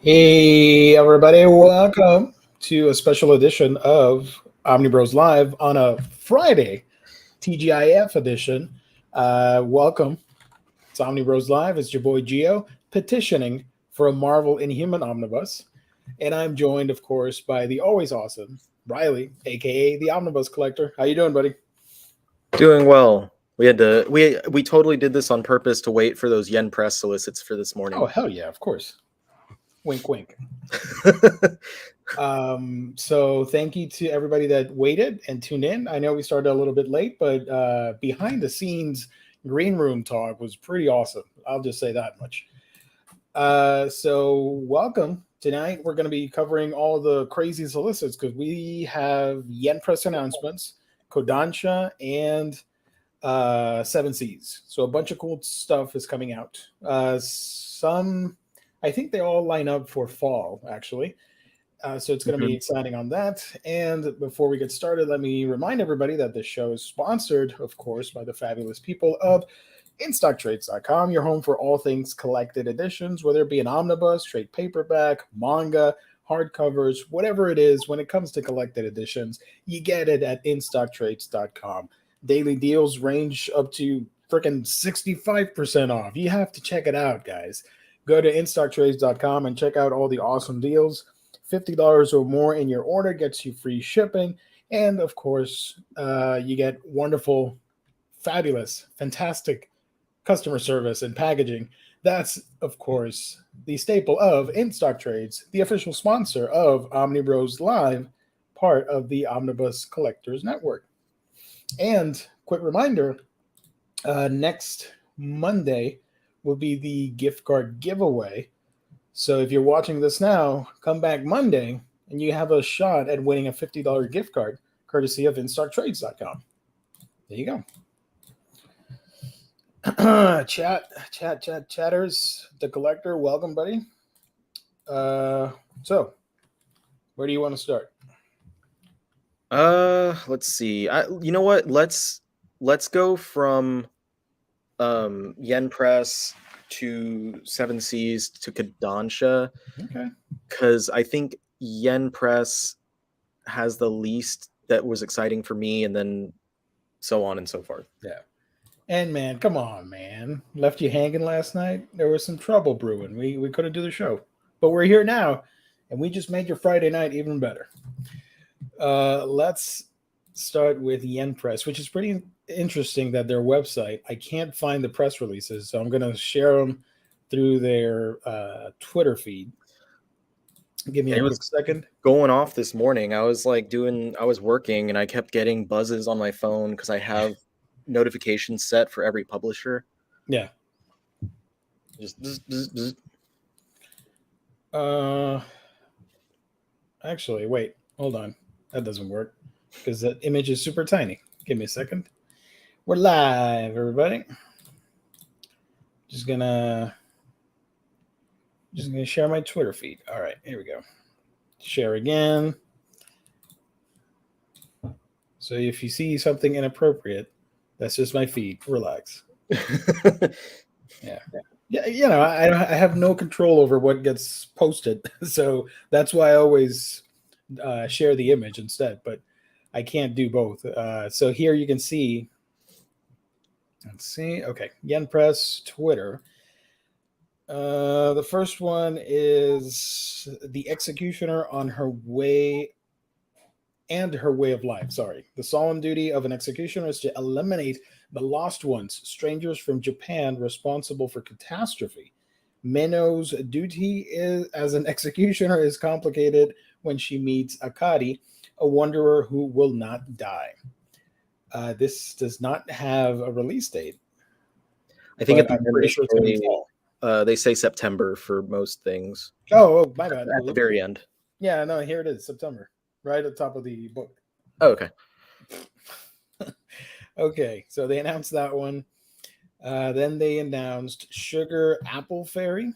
Hey, everybody, welcome to a special edition of Omnibros Live on a Friday, TGIF edition. Welcome to Omnibros Live. It's your boy Gio petitioning for a Marvel Inhuman Omnibus. And I'm joined, of course, by the always awesome Riley, aka the Omnibus Collector. How you doing, buddy? Doing well. We totally did this on purpose to wait for those Yen Press solicits for this morning. Oh, hell yeah, of course. Wink, wink. So thank you to everybody that waited and tuned in. I know we started a little bit late, but behind the scenes green room talk was pretty awesome. I'll just say that much. So welcome. Tonight we're going to be covering all the crazy solicits because we have Yen Press announcements, Kodansha, and Seven Seas. So a bunch of cool stuff is coming out. I think they all line up for fall, actually. So it's going to be exciting on that. And before we get started, let me remind everybody that this show is sponsored, of course, by the fabulous people of InStockTrades.com, your home for all things collected editions, whether it be an omnibus, trade paperback, manga, hardcovers, whatever it is. When it comes to collected editions, you get it at InStockTrades.com. Daily deals range up to freaking 65% off. You have to check it out, guys. Go to InStockTrades.com and check out all the awesome deals. $50 or more in your order gets you free shipping. And of course, you get wonderful, fabulous, fantastic customer service and packaging. That's, of course, the staple of In Stock Trades, the official sponsor of Omnibros Live, part of the Omnibus Collectors Network. And quick reminder, next Monday will be the gift card giveaway. So if you're watching this now, come back Monday and you have a shot at winning a $50 gift card courtesy of InStockTrades.com. There you go. Chatters, the collector, welcome, buddy. So where do you want to start? Let's see. You know what? Let's go from Yen Press to Seven Seas to Kodansha. Okay. Because I think Yen Press has the least that was exciting for me, and then so on and so forth. Yeah. And man, come on, man. Left you hanging last night? There was some trouble brewing. We couldn't do the show. But we're here now, and we just made your Friday night even better. Let's start with Yen Press, which is pretty interesting that their website, I can't find the press releases, so I'm going to share them through their Twitter feed. Give me a quick second. Going off this morning, I was working and I kept getting buzzes on my phone because I have notifications set for every publisher. Yeah. Just bzz. Actually, wait, hold on. That doesn't work because that image is super tiny. Give me a second. We're live, everybody. Just gonna share my Twitter feed. All right, here we go. Share again. So if you see something inappropriate, that's just my feed. Relax. Yeah. You know, I have no control over what gets posted, so that's why I always share the image instead. But I can't do both. So here you can see. Let's see. Okay, Yen Press Twitter. The first one is the executioner on her way and her way of life. Sorry. The solemn duty of an executioner is to eliminate the lost ones, strangers from Japan responsible for catastrophe. Meno's duty as an executioner is complicated when she meets Akari, a wanderer who will not die. This does not have a release date. I think I'm pretty sure it's going to be fall. They say September for most things. Oh, my bad. At the very end. Yeah, no, here it is, September, right at the top of the book. Oh, okay. Okay, so they announced that one. Then they announced Sugar Apple Fairy.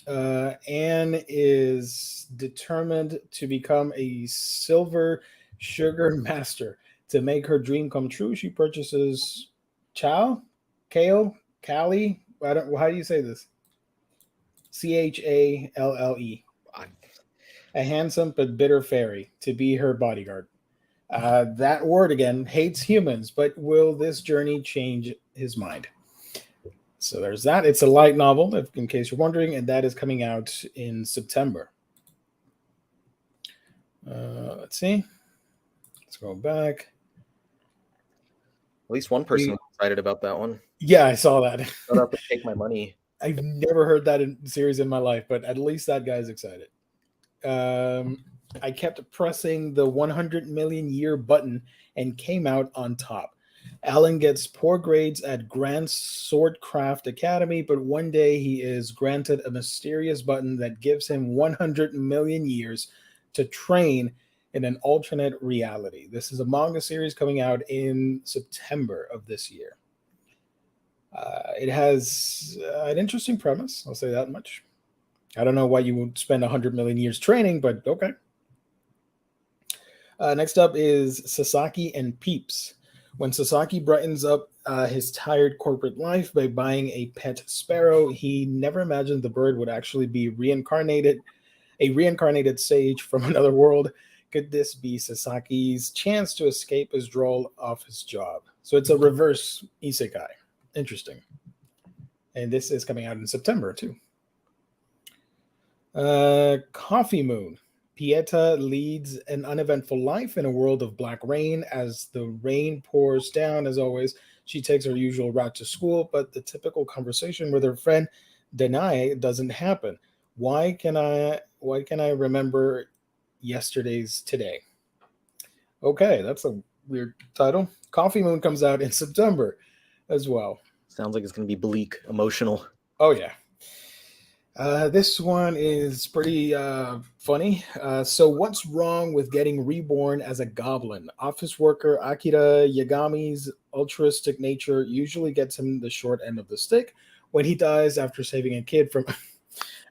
Anne is determined to become a silver sugar master. To make her dream come true, she purchases Kale, Callie. How do you say this? Challe. A handsome but bitter fairy to be her bodyguard. That word again hates humans, but will this journey change his mind? So there's that. It's a light novel, in case you're wondering, and that is coming out in September. Let's see. Let's go back. At least one person was excited about that one. Yeah, I saw that. Shut up and take my money. I've never heard that series in my life, but at least that guy's excited. I kept pressing the 100 million year button and came out on top. Alan gets poor grades at Grand Swordcraft Academy, but one day he is granted a mysterious button that gives him 100 million years to train in an alternate reality. This is a manga series coming out in September of this year. It has an interesting premise, I'll say that much. I don't know why you would spend 100 million years training, but okay. Next up is Sasaki and Peeps. When Sasaki brightens up his tired corporate life by buying a pet sparrow, he never imagined the bird would actually be a reincarnated sage from another world. Could this be Sasaki's chance to escape his role off his job? So it's a reverse isekai. Interesting. And this is coming out in September, too. Coffee Moon. Pieta leads an uneventful life in a world of black rain. As the rain pours down, as always, she takes her usual route to school, but the typical conversation with her friend Danae doesn't happen. Why can I remember yesterday's today? Okay, that's a weird title. Coffee Moon comes out in September as well. Sounds like it's going to be bleak, emotional. Oh, yeah. This one is pretty funny. So what's wrong with getting reborn as a goblin? Office worker Akira Yagami's altruistic nature usually gets him the short end of the stick when he dies after saving a kid from,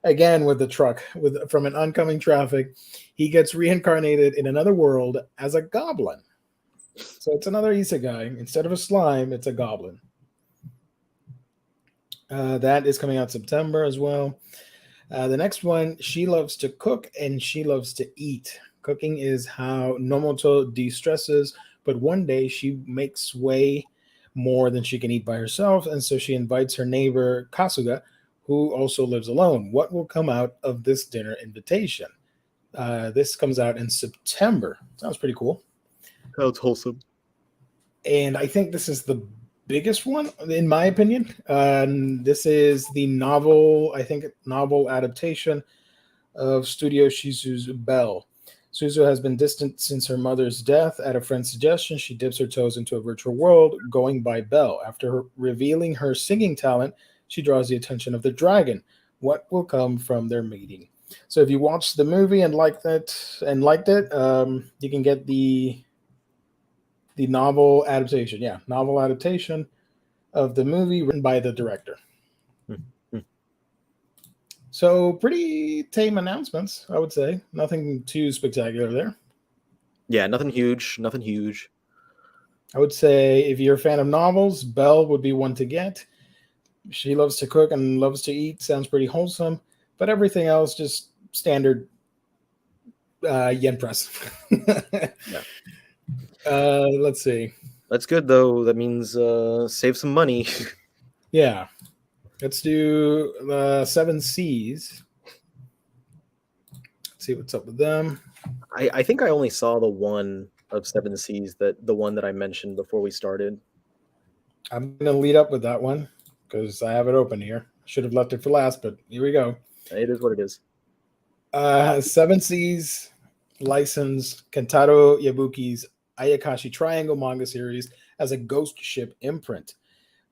again with the truck, from an oncoming traffic. He gets reincarnated in another world as a goblin. So it's another isekai. Instead of a slime, it's a goblin. That is coming out September as well. The next one, She Loves to Cook and She Loves to Eat. Cooking is how Nomoto de-stresses, but one day she makes way more than she can eat by herself, and so she invites her neighbor Kasuga, who also lives alone. What will come out of this dinner invitation? This comes out in September. Sounds pretty cool. Sounds wholesome. And I think this is the biggest one, in my opinion. This is the novel adaptation of Studio Shizu's Belle. Suzu has been distant since her mother's death. At a friend's suggestion, she dips her toes into a virtual world, going by Belle. After revealing her singing talent, she draws the attention of the dragon. What will come from their meeting? So if you watched the movie and liked it, you can get the novel adaptation. Yeah, novel adaptation of the movie written by the director. So pretty tame announcements, I would say. Nothing too spectacular there. Yeah, nothing huge. I would say if you're a fan of novels, Belle would be one to get. She Loves to Cook and Loves to Eat sounds pretty wholesome, but everything else just standard yen press. Yeah. Let's see. That's good, though. That means save some money. Yeah. Let's do Seven Seas. Let's see what's up with them. I think I only saw the one of Seven Seas, the one that I mentioned before we started. I'm going to lead up with that one because I have it open here. Should have left it for last, but here we go. It is what it is. Seven Seas licensed Kentaro Yabuki's Ayakashi Triangle manga series as a ghost ship imprint.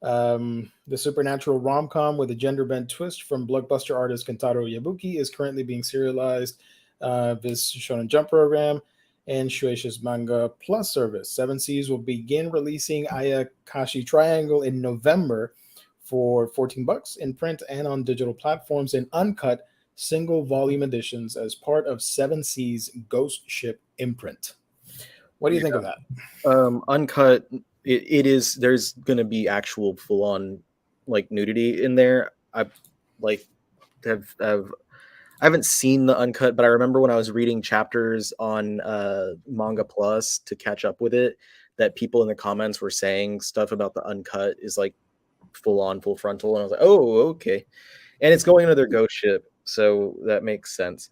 The supernatural rom-com with a gender-bent twist from blockbuster artist Kentaro Yabuki is currently being serialized this Shonen Jump program and Shueisha's Manga Plus service. Seven Seas will begin releasing Ayakashi Triangle in November for $14 in print and on digital platforms in uncut single volume editions as part of Seven Seas Ghost Ship imprint. What do you think of that? Uncut, it is. There's going to be actual full-on like nudity in there. I haven't seen the uncut, but I remember when I was reading chapters on Manga Plus to catch up with it, that people in the comments were saying stuff about the uncut is like full on, full frontal, and I was like, oh, okay. And it's going into their ghost ship, so that makes sense.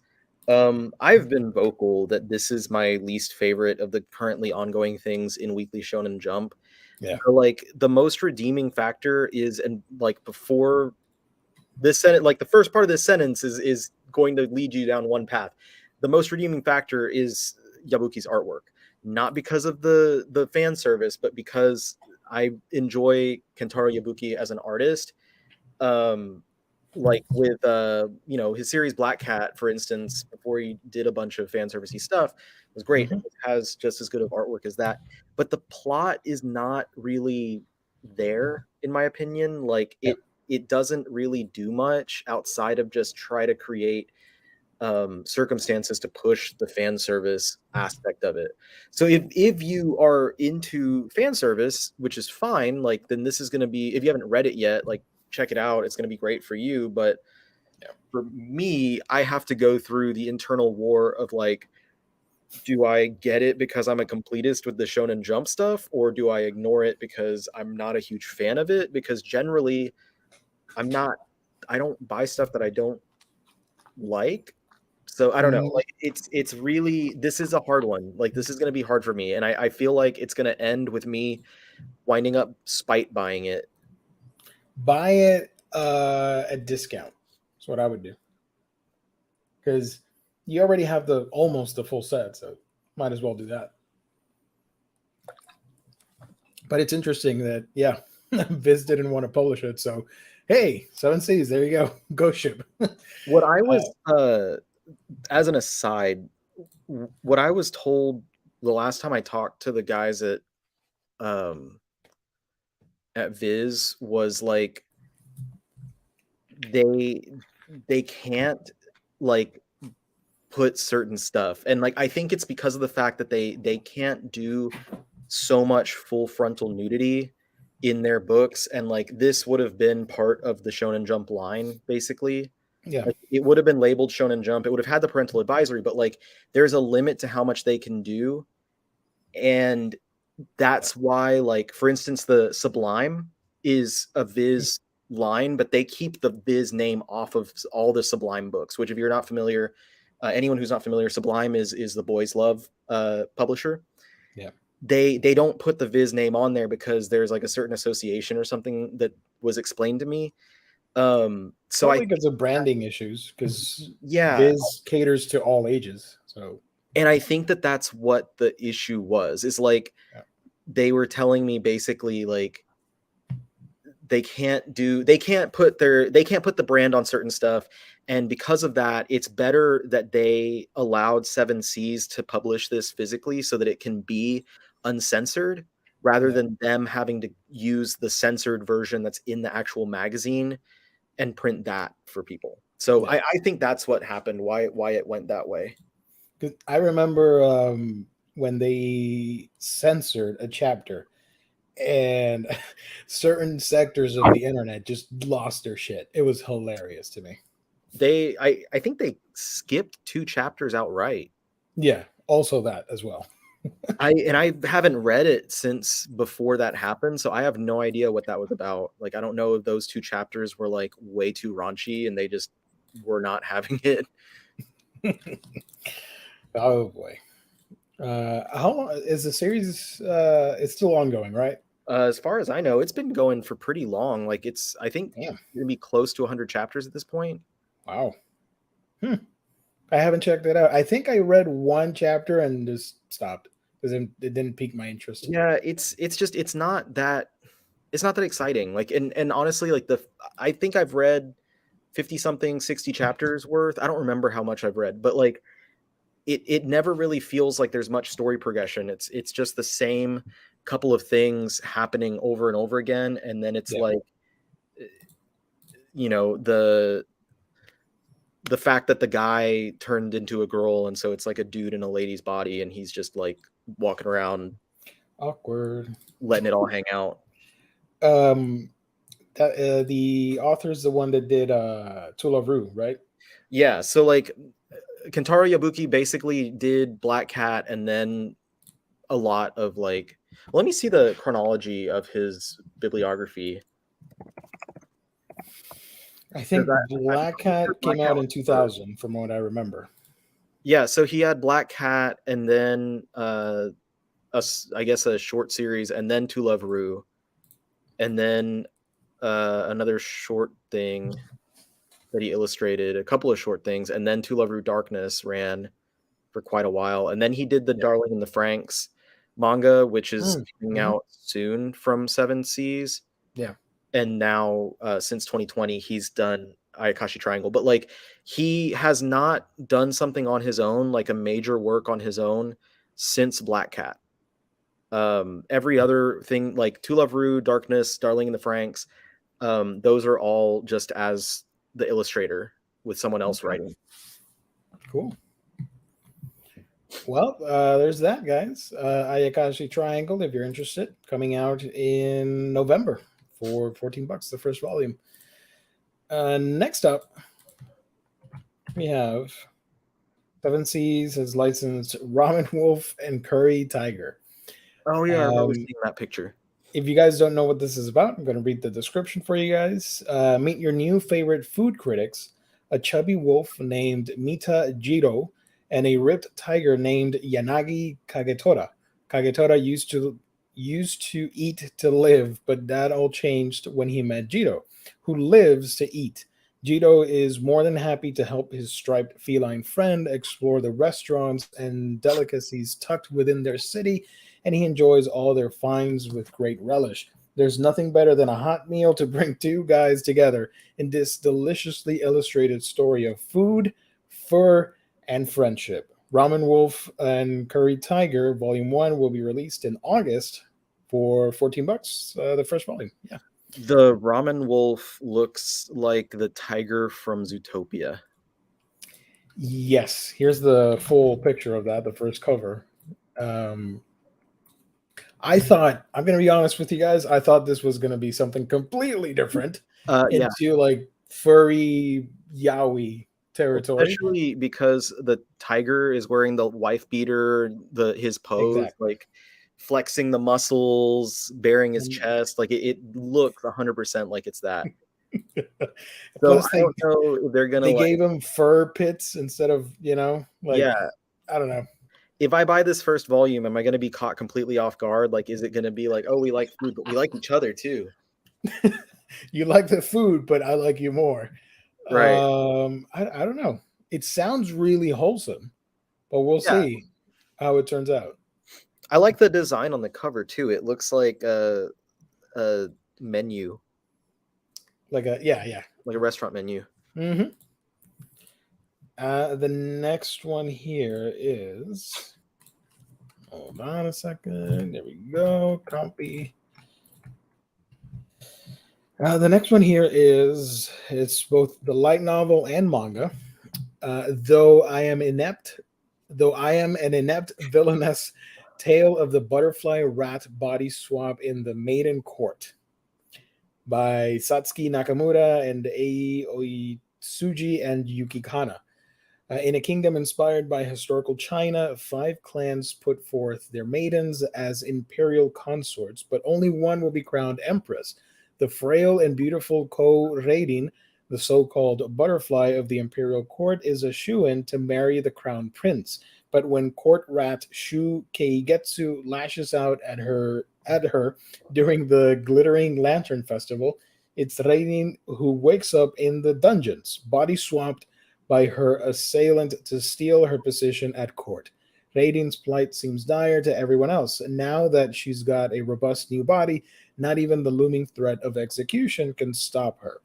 I've been vocal that this is my least favorite of the currently ongoing things in Weekly Shonen Jump. Yeah. Like the most redeeming factor is, and like before this sentence, like the first part of this sentence is going to lead you down one path. The most redeeming factor is Yabuki's artwork, not because of the fan service, but because I enjoy Kentaro Yabuki as an artist. Like with his series Black Cat, for instance, before he did a bunch of fan servicey stuff, was great. Mm-hmm. It has just as good of artwork as that, but the plot is not really there, in my opinion. Like it doesn't really do much outside of just try to create circumstances to push the fan service aspect of it. So if you are into fan service, which is fine, like then this is going to be, if you haven't read it yet, like check it out. It's going to be great for you. But for me, I have to go through the internal war of like, do I get it because I'm a completist with the Shonen Jump stuff, or do I ignore it because I'm not a huge fan of it? Because generally, I don't buy stuff that I don't like. So I don't know. Like it's really, this is a hard one. Like this is going to be hard for me, and I feel like it's going to end with me winding up spite buying it. Buy it at discount. That's what I would do, because you already have almost the full set, so might as well do that. But it's interesting that Viz didn't want to publish it, so hey, 7Cs, there you go, go ship. What I was as an aside, what I was told the last time I talked to the guys at Viz was like they can't like put certain stuff, and like I think it's because of the fact that they can't do so much full frontal nudity in their books, and like this would have been part of the Shonen Jump line basically. Yeah. Like, it would have been labeled Shonen Jump. It would have had the parental advisory, but like there's a limit to how much they can do. And that's why, like, for instance, the Sublime is a Viz line, but they keep the Viz name off of all the Sublime books, which if you're not familiar, anyone who's not familiar, Sublime is the Boys Love publisher. Yeah. They don't put the Viz name on there because there's like a certain association or something that was explained to me. So probably because of branding issues, because Viz caters to all ages. So, and I think that that's what the issue was. Is like they were telling me basically like they can't put the brand on certain stuff, and because of that, it's better that they allowed 7Cs to publish this physically so that it can be uncensored, rather than them having to use the censored version that's in the actual magazine and print that for people. So I think that's what happened, why it went that way. Because I remember when they censored a chapter and certain sectors of the internet just lost their shit. It was hilarious to me. I think they skipped 2 chapters outright. Yeah, also that as well. I haven't read it since before that happened, so I have no idea what that was about. Like, I don't know if those 2 chapters were like way too raunchy and they just were not having it. Oh boy. How long is the series? It's still ongoing, right? As far as I know, it's been going for pretty long. Like I think it's gonna be close to 100 chapters at this point. Wow. I haven't checked it out. I think I read 1 chapter and just stopped because it didn't pique my interest. Yeah, it's not that exciting. Like, and honestly, like I think I've read 50 something, 60 chapters worth. I don't remember how much I've read, but like it never really feels like there's much story progression. It's just the same couple of things happening over and over again, and then it's like, you know, the fact that the guy turned into a girl, and so it's like a dude in a lady's body, and he's just like walking around awkward, letting it all hang out. The author's the one that did To Love Ru, right? Yeah, so like Kentaro Yabuki basically did Black Cat and then a lot of like, let me see the chronology of his bibliography. I think I'm Black pretty sure Cat Black came Cat out was in first. 2000, from what I remember. Yeah, so he had Black Cat and then I guess a short series and then To Love Ru and then another short thing that he illustrated, a couple of short things, and then To Love Ru Darkness ran for quite a while. And then he did the Yeah. Darling in the Franxx manga, which is coming Mm-hmm. out soon from Seven Seas. Yeah. And now since 2020 he's done Ayakashi Triangle, but like he has not done something on his own, like a major work on his own, since Black Cat. Every other thing like To Love Ru, Darkness, Darling in the Franxx, those are all just as the illustrator with someone else Okay. writing. Cool. Well, there's that, guys. Ayakashi Triangle, if you're interested, coming out in November for $14, the first volume. Next up, we have Seven Seas has licensed Ramen Wolf and Curry Tiger. Oh yeah, I remember Um, seeing that picture. if you guys don't know what this is about, I'm going to read the description for you guys. Meet your new favorite food critics, a chubby wolf named Mita Jiro and a ripped tiger named Yanagi Kagetora. Kagetora used to eat to live, but that all changed when he met Jiro, who lives to eat. Jiro is more than happy to help his striped feline friend explore the restaurants and delicacies tucked within their city, and he enjoys all their finds with great relish. There's nothing better than a hot meal to bring two guys together in this deliciously illustrated story of food, fur, and friendship. Ramen Wolf and Curry Tiger Volume 1 will be released in August for $14, the first volume. Yeah. The Ramen Wolf looks like the tiger from Zootopia. Yes, here's the full picture of that, the first cover. Um, I thought, I'm going to be honest with you guys, I thought this was going to be something completely different Yeah, into like furry yaoi territory. especially because the tiger is wearing the wife beater, his pose, Exactly. like flexing the muscles, baring his And chest, like it looks 100% like it's that. So plus I don't know if they're gonna they like, gave him fur pits instead of, like, yeah. I don't know. If I buy this first volume, am I gonna be caught completely off guard? Like, is it gonna be like, oh, we like food, but we like each other too? You like the food, but I like you more. Right. I don't know. It sounds really wholesome, but we'll Yeah. see how it turns out. I like the design on the cover too. It looks like a menu, Like a yeah. like a restaurant menu. Mm-hmm. The next one here is. Hold on a second. There we go. Copy. The next one here is it's both the light novel and manga. Though I am an inept villainess, tale of the butterfly rat body swap in the Maiden Court by Satsuki Nakamura and Ei Oitsuji and Yuki Kana. In a kingdom inspired by historical China, 5 clans put forth their maidens as imperial consorts, but only one will be crowned empress. The frail and beautiful Ko Reidin, the so-called butterfly of the imperial court, is a shoo-in to marry the crown prince. But when court rat Shu Keigetsu lashes out at her during the glittering lantern festival, it's Reidin who wakes up in the dungeons, body swapped by her assailant to steal her position at court. Radiant's plight seems dire to everyone else. Now that she's got a robust new body, not even the looming threat of execution can stop her.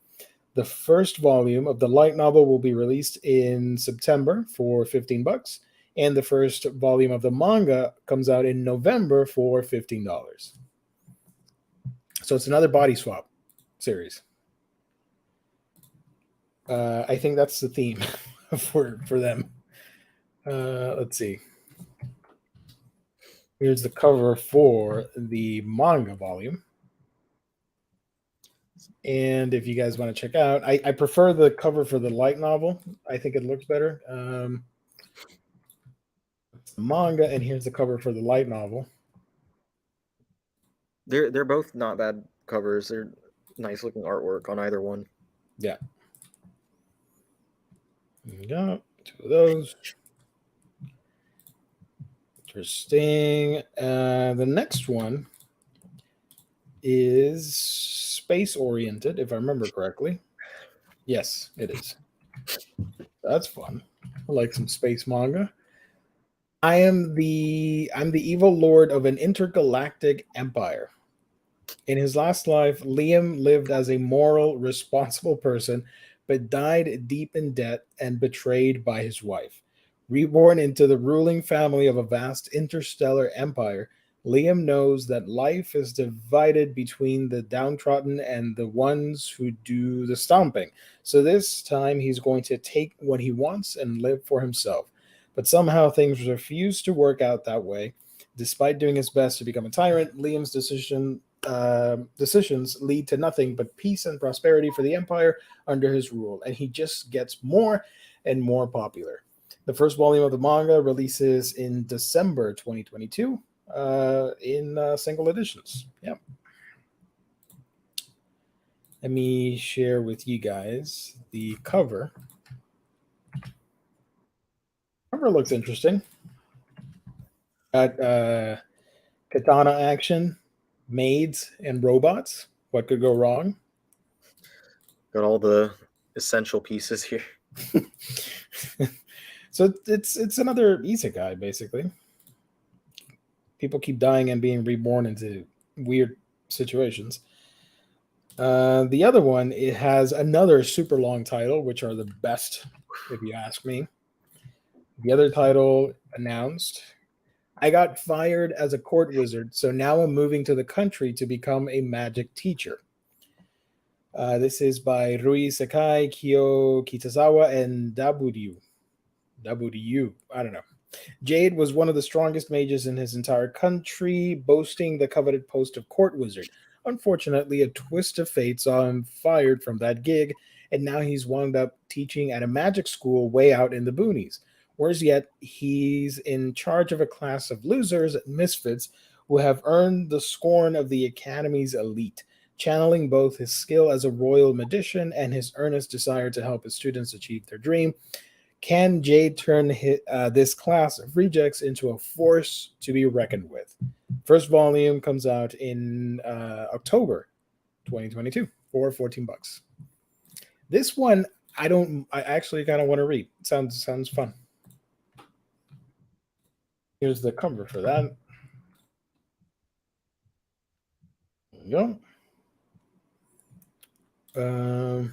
The first volume of the light novel will be released in September for $15, and the first volume of the manga comes out in November for $15. So it's another body swap series. I think that's the theme for them. Let's see. Here's the cover for the manga volume. And if you guys want to check out, I prefer the cover for the light novel. I think it looks better. It's the manga, and here's the cover for the light novel. They're both not bad covers. They're nice looking artwork on either one. Yeah. There you go. Two of those. Interesting. The next one is space oriented, if I remember correctly. Yes, it is. That's fun. I like some space manga. I'm the evil lord of an intergalactic empire. In his last life, Liam lived as a moral, responsible person, but died deep in debt and betrayed by his wife. Reborn into the ruling family of a vast interstellar empire, Liam knows that life is divided between the downtrodden and the ones who do the stomping. So this time he's going to take what he wants and live for himself. But somehow things refuse to work out that way. Despite doing his best to become a tyrant, Liam's decisions lead to nothing but peace and prosperity for the empire under his rule, and he just gets more and more popular. The first volume of the manga releases in December 2022 in single editions. Yep. Let me share with you guys the cover. Cover looks interesting. Got katana action, maids, and robots. What could go wrong? Got all the essential pieces here. So it's another isekai, basically. People keep dying and being reborn into weird situations. The other one, it has another super long title, which are the best, if you ask me. The other title announced, I got fired as a court wizard, so now I'm moving to the country to become a magic teacher. This is by Rui Sakai, Kyo Kitazawa, and Daburyu. I don't know. Jade was one of the strongest mages in his entire country, boasting the coveted post of court wizard. Unfortunately, a twist of fate saw him fired from that gig, and now he's wound up teaching at a magic school way out in the boonies. Worse yet, he's in charge of a class of losers, misfits, who have earned the scorn of the academy's elite, channeling both his skill as a royal magician and his earnest desire to help his students achieve their dream. Can Jade turn this class of rejects into a force to be reckoned with? First volume comes out in October 2022 for $14. This one I actually kind of want to read. Sounds fun. Here's the cover for that. There you go.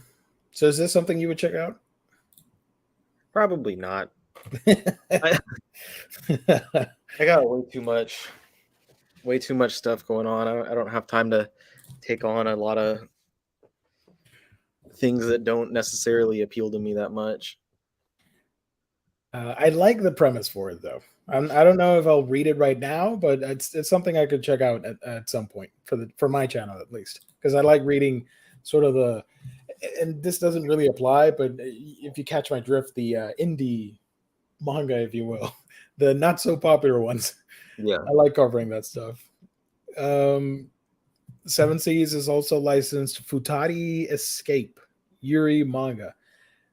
So is this something you would check out? Probably not. I got way too much stuff going on. I don't have time to take on a lot of things that don't necessarily appeal to me that much. I like the premise for it, though. I don't know if I'll read it right now, but it's something I could check out at some point for my channel at least, because I like reading sort of the. And this doesn't really apply, but if you catch my drift, the indie manga, if you will, the not so popular ones. Yeah, I like covering that stuff. Seven Seas is also licensed Futari Escape Yuri manga.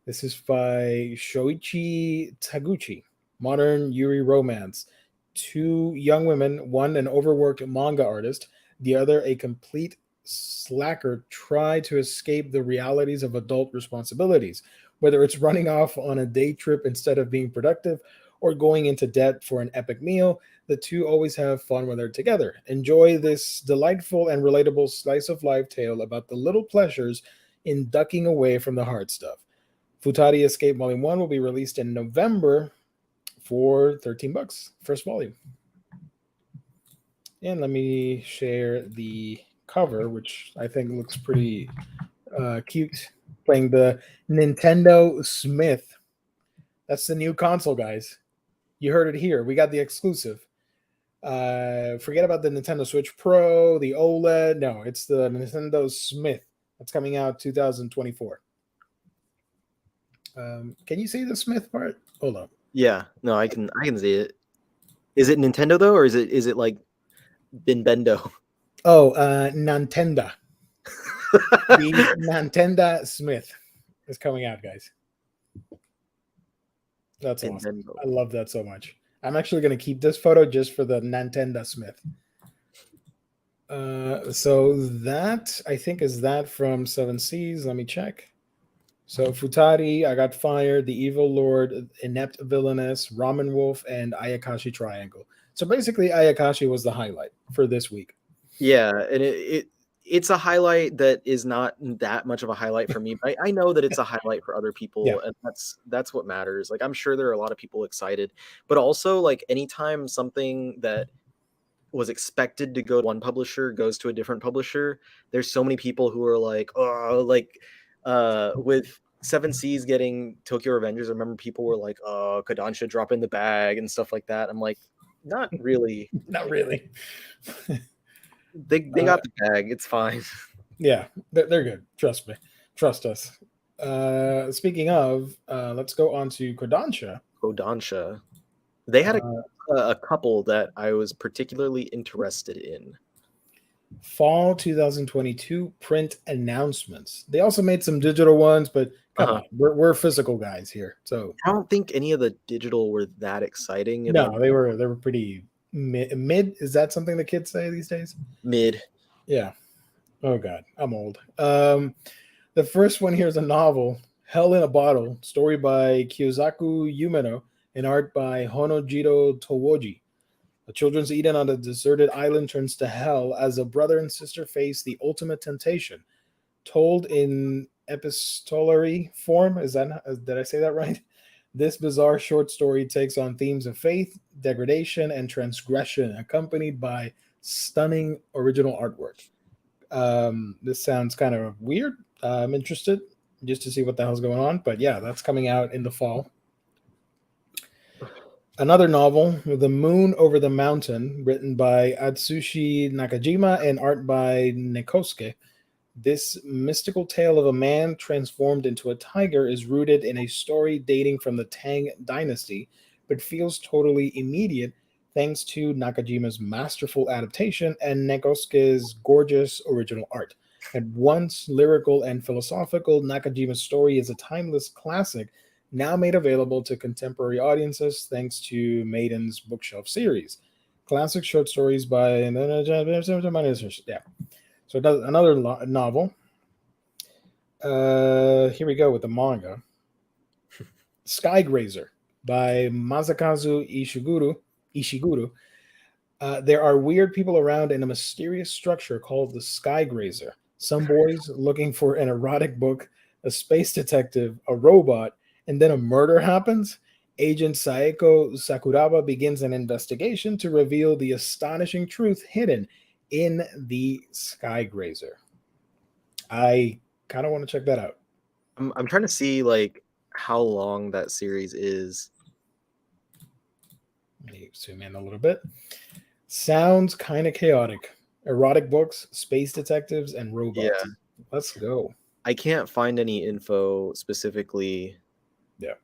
This is by Shoichi Taguchi. Modern Yuri romance. Two young women, one an overworked manga artist, the other a complete slacker, try to escape the realities of adult responsibilities, whether it's running off on a day trip instead of being productive or going into debt for an epic meal. The two always have fun when they're together. Enjoy this delightful and relatable slice of life tale about the little pleasures in ducking away from the hard stuff. Futari Escape Volume 1 will be released in November for $13. First volume. And let me share the cover, which I think looks pretty cute. Playing the Nintendo Smith. That's the new console, guys. You heard it here. We got the exclusive. Forget about the Nintendo Switch Pro, the OLED. No, it's the Nintendo Smith. That's coming out 2024. Can you see the Smith part? Hold on. Yeah, no, I can see it. Is it Nintendo though, or is it like Binbendo? Oh, Nintendo. The Nintendo Smith is coming out, guys. That's awesome. Binbendo. I love that so much. I'm actually going to keep this photo just for the Nintendo Smith. So that I think is that from Seven Seas. Let me check. So Futari, I Got Fired, The Evil Lord, Inept Villainess, Ramen Wolf, and Ayakashi Triangle. So basically, Ayakashi was the highlight for this week. Yeah, and it's a highlight that is not that much of a highlight for me, but I know that it's a highlight for other people, Yeah. and that's what matters. Like, I'm sure there are a lot of people excited, but also like anytime something that was expected to go to one publisher goes to a different publisher, there's so many people who are like, oh, like with Seven Seas getting Tokyo Revengers, I remember people were like, oh, Kodansha dropping the bag and stuff like that. I'm like, not really. Not really. They got the bag. It's fine. Yeah, they're good. Trust me. Trust us. Speaking of, let's go on to Kodansha. Kodansha. They had a couple that I was particularly interested in. Fall 2022 print announcements. They also made some digital ones, but come on, we're physical guys here. So I don't think any of the digital were that exciting. No, they were pretty mid. Is that something the kids say these days? Mid. Yeah. Oh God, I'm old. The first one here is a novel, Hell in a Bottle, story by Kyosaku Yumeno and art by Honojiro Towoji. A children's Eden on a deserted island turns to hell as a brother and sister face the ultimate temptation. Told in epistolary form, did I say that right? This bizarre short story takes on themes of faith, degradation, and transgression, accompanied by stunning original artwork. This sounds kind of weird. I'm interested just to see what the hell's going on. But yeah, that's coming out in the fall. Another novel, The Moon Over the Mountain, written by Atsushi Nakajima and art by Nekosuke. This mystical tale of a man transformed into a tiger is rooted in a story dating from the Tang Dynasty, but feels totally immediate thanks to Nakajima's masterful adaptation and Nekosuke's gorgeous original art. At once lyrical and philosophical, Nakajima's story is a timeless classic now made available to contemporary audiences thanks to Maiden's Bookshelf series. Classic short stories by... Yeah. So another novel. Here we go with the manga. Skygrazer by Masakazu Ishiguro. There are weird people around in a mysterious structure called the Skygrazer. Some boys looking for an erotic book, a space detective, a robot, and then a murder happens. Agent Saeko Sakuraba begins an investigation to reveal the astonishing truth hidden in the Skygrazer. I kind of want to check that out. I'm trying to see like how long that series is. Let me zoom in a little bit. Sounds kind of chaotic. Erotic books, space detectives, and robots. Yeah. Let's go. I can't find any info specifically. Yeah.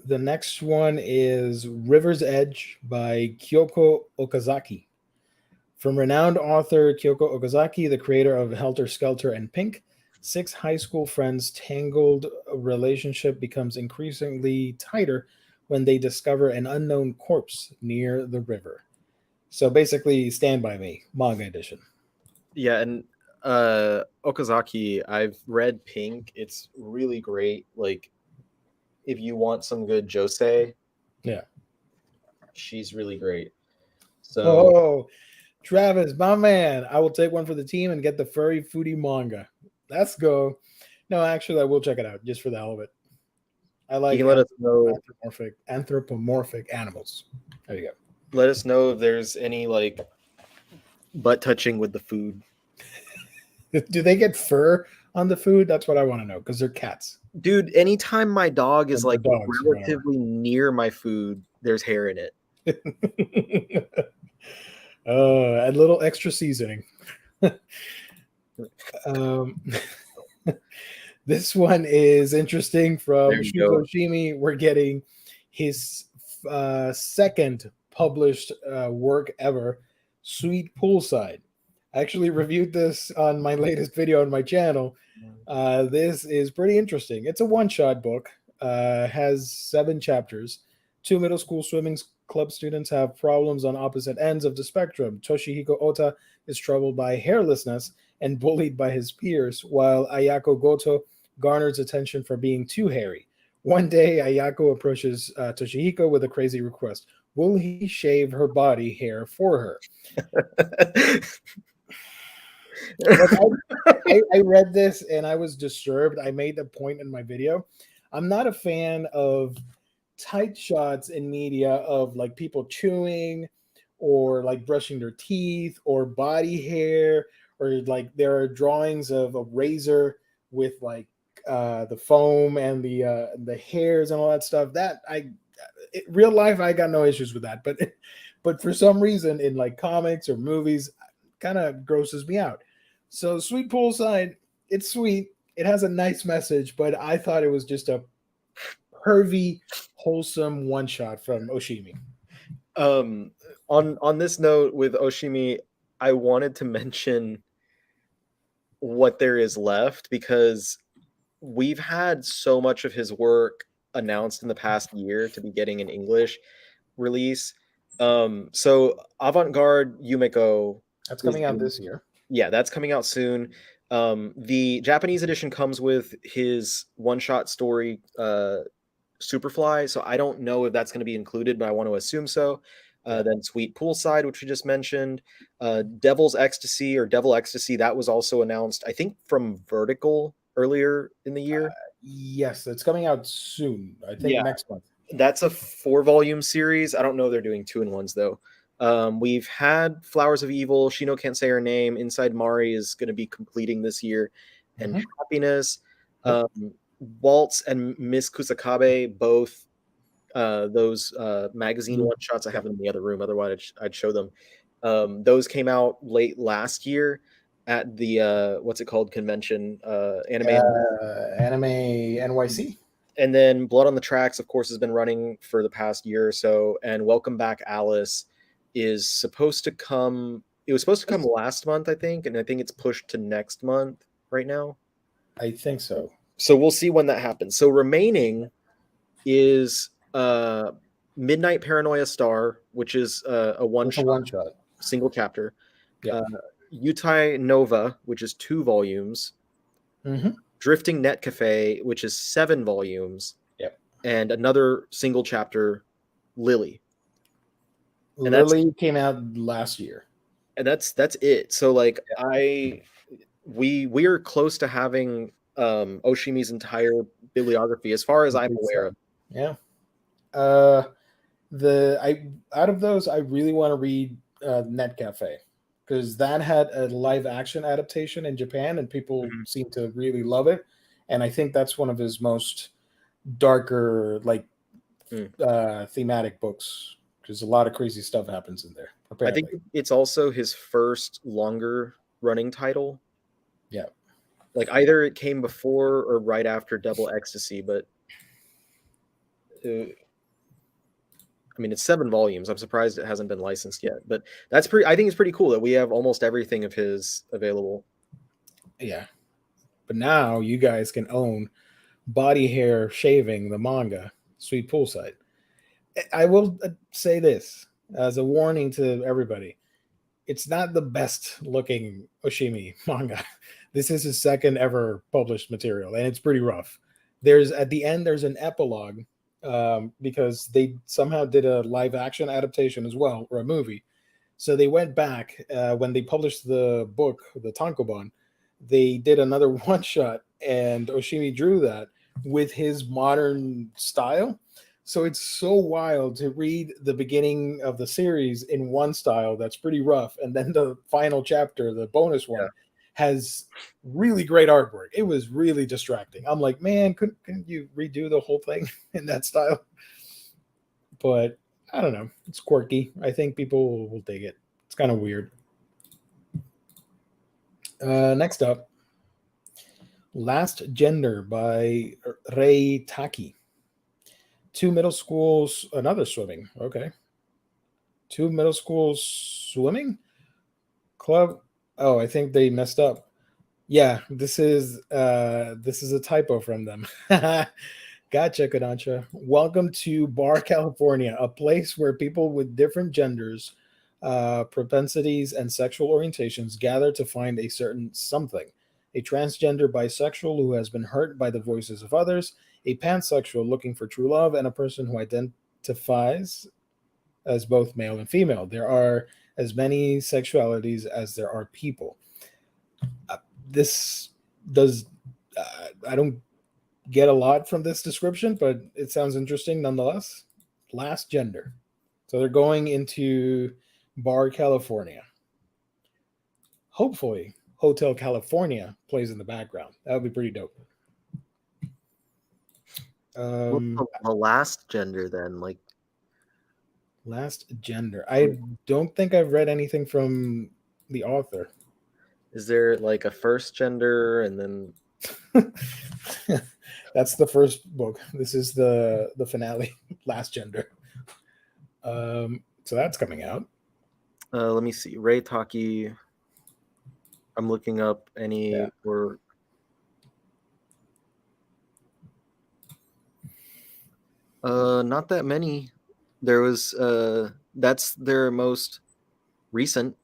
The next one is River's Edge by Kyoko Okazaki. From renowned author Kyoko Okazaki, the creator of Helter Skelter and Pink, 6 high school friends' tangled relationship becomes increasingly tighter when they discover an unknown corpse near the river. So basically, Stand By Me, manga edition. Yeah, and Okazaki, I've read Pink. It's really great. Like, if you want some good josei, yeah, she's really great. So, oh, Travis, my man, I will take one for the team and get the furry foodie manga. Let's go. No, actually, I will check it out just for the hell of it. I like you can let us know anthropomorphic animals. There you go. Let us know if there's any like butt touching with the food. Do they get fur on the food? That's what I want to know because they're cats. Dude, anytime my dog is like dogs, relatively near my food, there's hair in it. A little extra seasoning. um, this one is interesting from There you Shuzo go. Oshimi. We're getting his second published work ever, Sweet Poolside. I actually reviewed this on my latest video on my channel. This is pretty interesting. It's a one-shot book. Has 7 chapters. 2 middle school swimming club students have problems on opposite ends of the spectrum. Toshihiko Ota is troubled by hairlessness and bullied by his peers, while Ayako Goto garners attention for being too hairy. One day, Ayako approaches Toshihiko with a crazy request. Will he shave her body hair for her? Look, I read this and I was disturbed. I made the point in my video. I'm not a fan of tight shots in media of like people chewing or like brushing their teeth or body hair, or like there are drawings of a razor with like the foam and the hairs and all that stuff. That real life I got no issues with that, but for some reason in like comics or movies, kind of grosses me out. So Sweet Poolside, it's sweet. It has a nice message, but I thought it was just a pervy, wholesome one shot from Oshimi. On this note with Oshimi, I wanted to mention what there is left, because we've had so much of his work announced in the past year to be getting an English release. So Avant-Garde Yumeko That's is coming out this year. Yeah, that's coming out soon. The Japanese edition comes with his one-shot story, Superfly. So I don't know if that's going to be included, but I want to assume so. Then Sweet Poolside, which we just mentioned. Devil's Ecstasy or Devil Ecstasy, that was also announced, I think, from Vertical earlier in the year. Yes, it's coming out soon. I think next month. That's a 4-volume series. I don't know if they're doing 2-in-1s though. We've had Flowers of Evil, Shino Can't Say Her Name, Inside Mari is going to be completing this year, and Happiness. Waltz and Miss Kusakabe, both those magazine one-shots. I have them in the other room, otherwise I'd show them. Those came out late last year at the what's it called, convention, Anime NYC. And then Blood on the Tracks, of course, has been running for the past year or so. And Welcome Back Alice is supposed to come. It was supposed to come last month, I think. And I think it's pushed to next month right now. I think so. So we'll see when that happens. So remaining is Midnight Paranoia Star, which is a one-shot, single chapter. Yutai Nova, which is 2 volumes. Drifting Net Cafe, which is 7 volumes. And another single chapter, Lily. And Lily came out last year. And that's it. So like we are close to having Oshimi's entire bibliography as far as I'm aware of. Yeah. Out of those, I really want to read Net Cafe, because that had a live action adaptation in Japan and people seem to really love it. And I think that's one of his most darker, like thematic books, because a lot of crazy stuff happens in there. Apparently. I think it's also his first longer running title. Yeah. Like either it came before or right after Double Ecstasy, but I mean, it's 7 volumes. I'm surprised it hasn't been licensed yet, but that's I think it's pretty cool that we have almost everything of his available. Yeah. But now you guys can own Body Hair Shaving, the manga, Sweet Poolside. I will say this as a warning to everybody. It's not the best looking Oshimi manga. This is his second ever published material, and it's pretty rough. At the end, there's an epilogue, because they somehow did a live action adaptation as well, or a movie. So they went back when they published the book, the Tankobon. They did another one shot, and Oshimi drew that with his modern style. So it's so wild to read the beginning of the series in one style that's pretty rough, and then the final chapter, the bonus one, has really great artwork. It was really distracting. I'm like, man, couldn't you redo the whole thing in that style? But I don't know. It's quirky. I think people will dig it. It's kind of weird. Next up, Last Gender by Rei Taki. 2 middle schools, another swimming. Okay. 2 middle schools swimming club. Oh, I think they messed up. Yeah, this is a typo from them. Gotcha, Kodansha. Welcome to Bar California, a place where people with different genders, propensities, and sexual orientations gather to find a certain something. A transgender bisexual who has been hurt by the voices of others, a pansexual looking for true love, and a person who identifies as both male and female. There are as many sexualities as there are people. This does, I don't get a lot from this description, but it sounds interesting nonetheless. Last Gender. So they're going into Bar California. Hopefully, Hotel California plays in the background. That would be pretty dope. What's the last gender then? Like Last Gender. I don't think I've read anything from the author. is there like a first gender and then That's the first book. This is the finale, Last Gender. So that's coming out. let me see. Ray Taki. I'm looking up any or not that many. There was that's their most recent.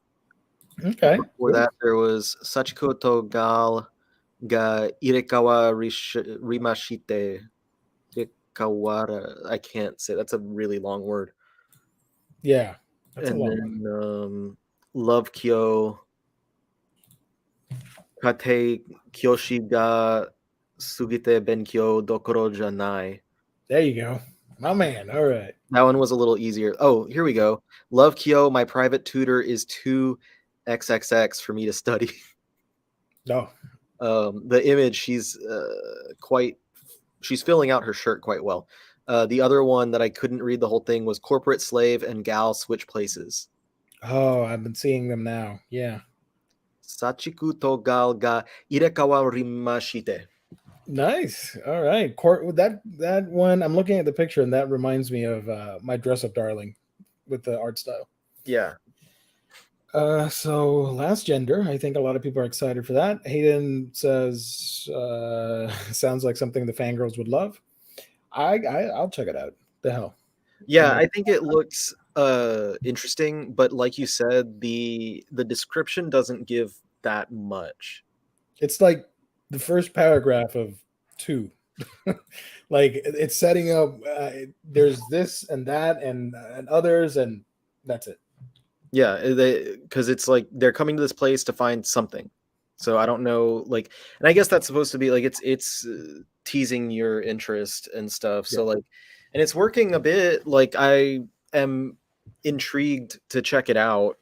Okay. Before that there was Sachiko to Gal ga Irekawa Rimashite. Irikawara. I can't say, that's a really long word. Yeah. That's And a long then one. Love Kyo Kate Kyoshi ga Sugite Benkyo Dokoro Janai. There you go. My man. All right. That one was a little easier. Oh, here we go. Love Kyo, my private tutor is too XXX for me to study. No. The image, she's filling out her shirt quite well. The other one that I couldn't read the whole thing was Corporate Slave and Gal Switch Places. Oh, I've been seeing them now. Yeah. Sachiku to Gal ga Irekawa Rimashite. Nice. All right. That one, I'm looking at the picture and that reminds me of My Dress Up Darling with the art style. Yeah. So Last Gender, I think a lot of people are excited for that. Hayden says sounds like something the fangirls would love. I'll check it out. The hell. Yeah, I think it looks interesting, but like you said, the description doesn't give that much. It's like the first paragraph of 2. Like it's setting up there's this and that and others, and that's it. Yeah, because it's like they're coming to this place to find something. So I don't know, like, and I guess that's supposed to be like it's teasing your interest and stuff. So like, and it's working a bit. Like I am intrigued to check it out.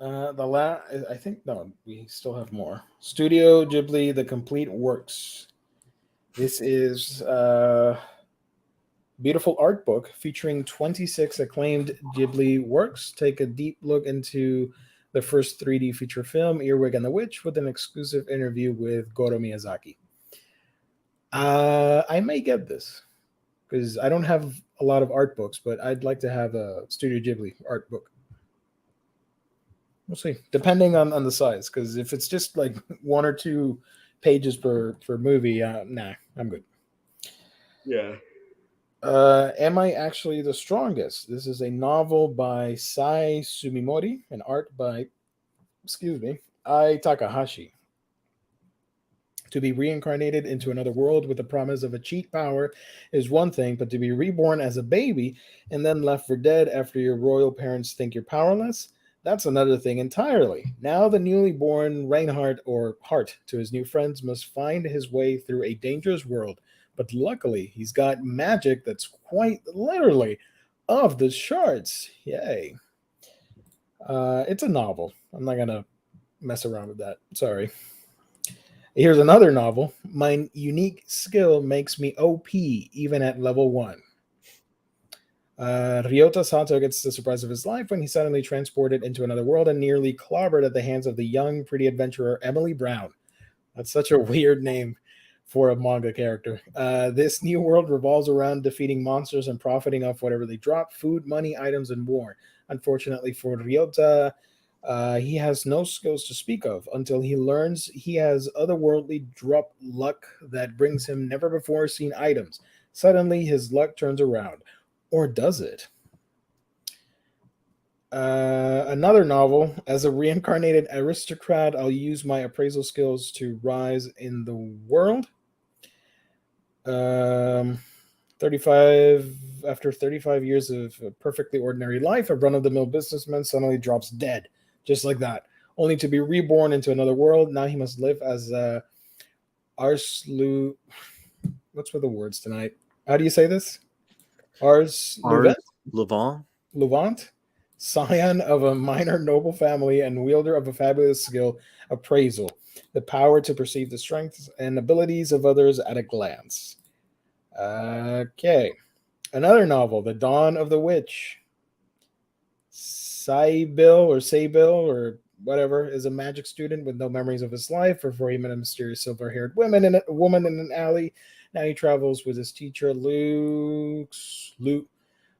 I think no, we still have more. Studio Ghibli: The Complete Works. This is beautiful art book featuring 26 acclaimed Ghibli works. Take a deep look into the first 3D feature film, Earwig and the Witch, with an exclusive interview with Goro Miyazaki. I may get this because I don't have a lot of art books, but I'd like to have a Studio Ghibli art book. We'll see, depending on the size, because if it's just like 1 or 2 pages per movie, nah, I'm good. Yeah. Am I Actually the Strongest? This is a novel by Sai Sumimori and art by, Ai Takahashi. To be reincarnated into another world with the promise of a cheat power is one thing, but to be reborn as a baby and then left for dead after your royal parents think you're powerless, that's another thing entirely. Now the newly born Reinhardt, or Hart, to his new friends must find his way through a dangerous world, but luckily he's got magic that's quite literally off the charts. Yay. It's a novel. I'm not going to mess around with that. Sorry. Here's another novel. My unique skill makes me OP even at level 1. Ryota Sato gets the surprise of his life when he's suddenly transported into another world and nearly clobbered at the hands of the young, pretty adventurer Emily Brown. That's such a weird name for a manga character. This new world revolves around defeating monsters and profiting off whatever they drop: food, money, items, and more. Unfortunately for Ryota, he has no skills to speak of until he learns he has otherworldly drop luck that brings him never before seen items. Suddenly, his luck turns around. Or does it? Another novel. As a reincarnated aristocrat, I'll use my appraisal skills to rise in the world. 35 After 35 years of a perfectly ordinary life, a run-of-the-mill businessman suddenly drops dead, just like that, only to be reborn into another world. Now he must live as Arslu. What's with the words tonight? How do you say this? Ars Levant, scion of a minor noble family and wielder of a fabulous skill, appraisal, the power to perceive the strengths and abilities of others at a glance. Okay. Another novel, The Dawn of the Witch. Saybil or whatever is a magic student with no memories of his life before he met a mysterious silver-haired woman in an alley. Now he travels with his teacher, Luke,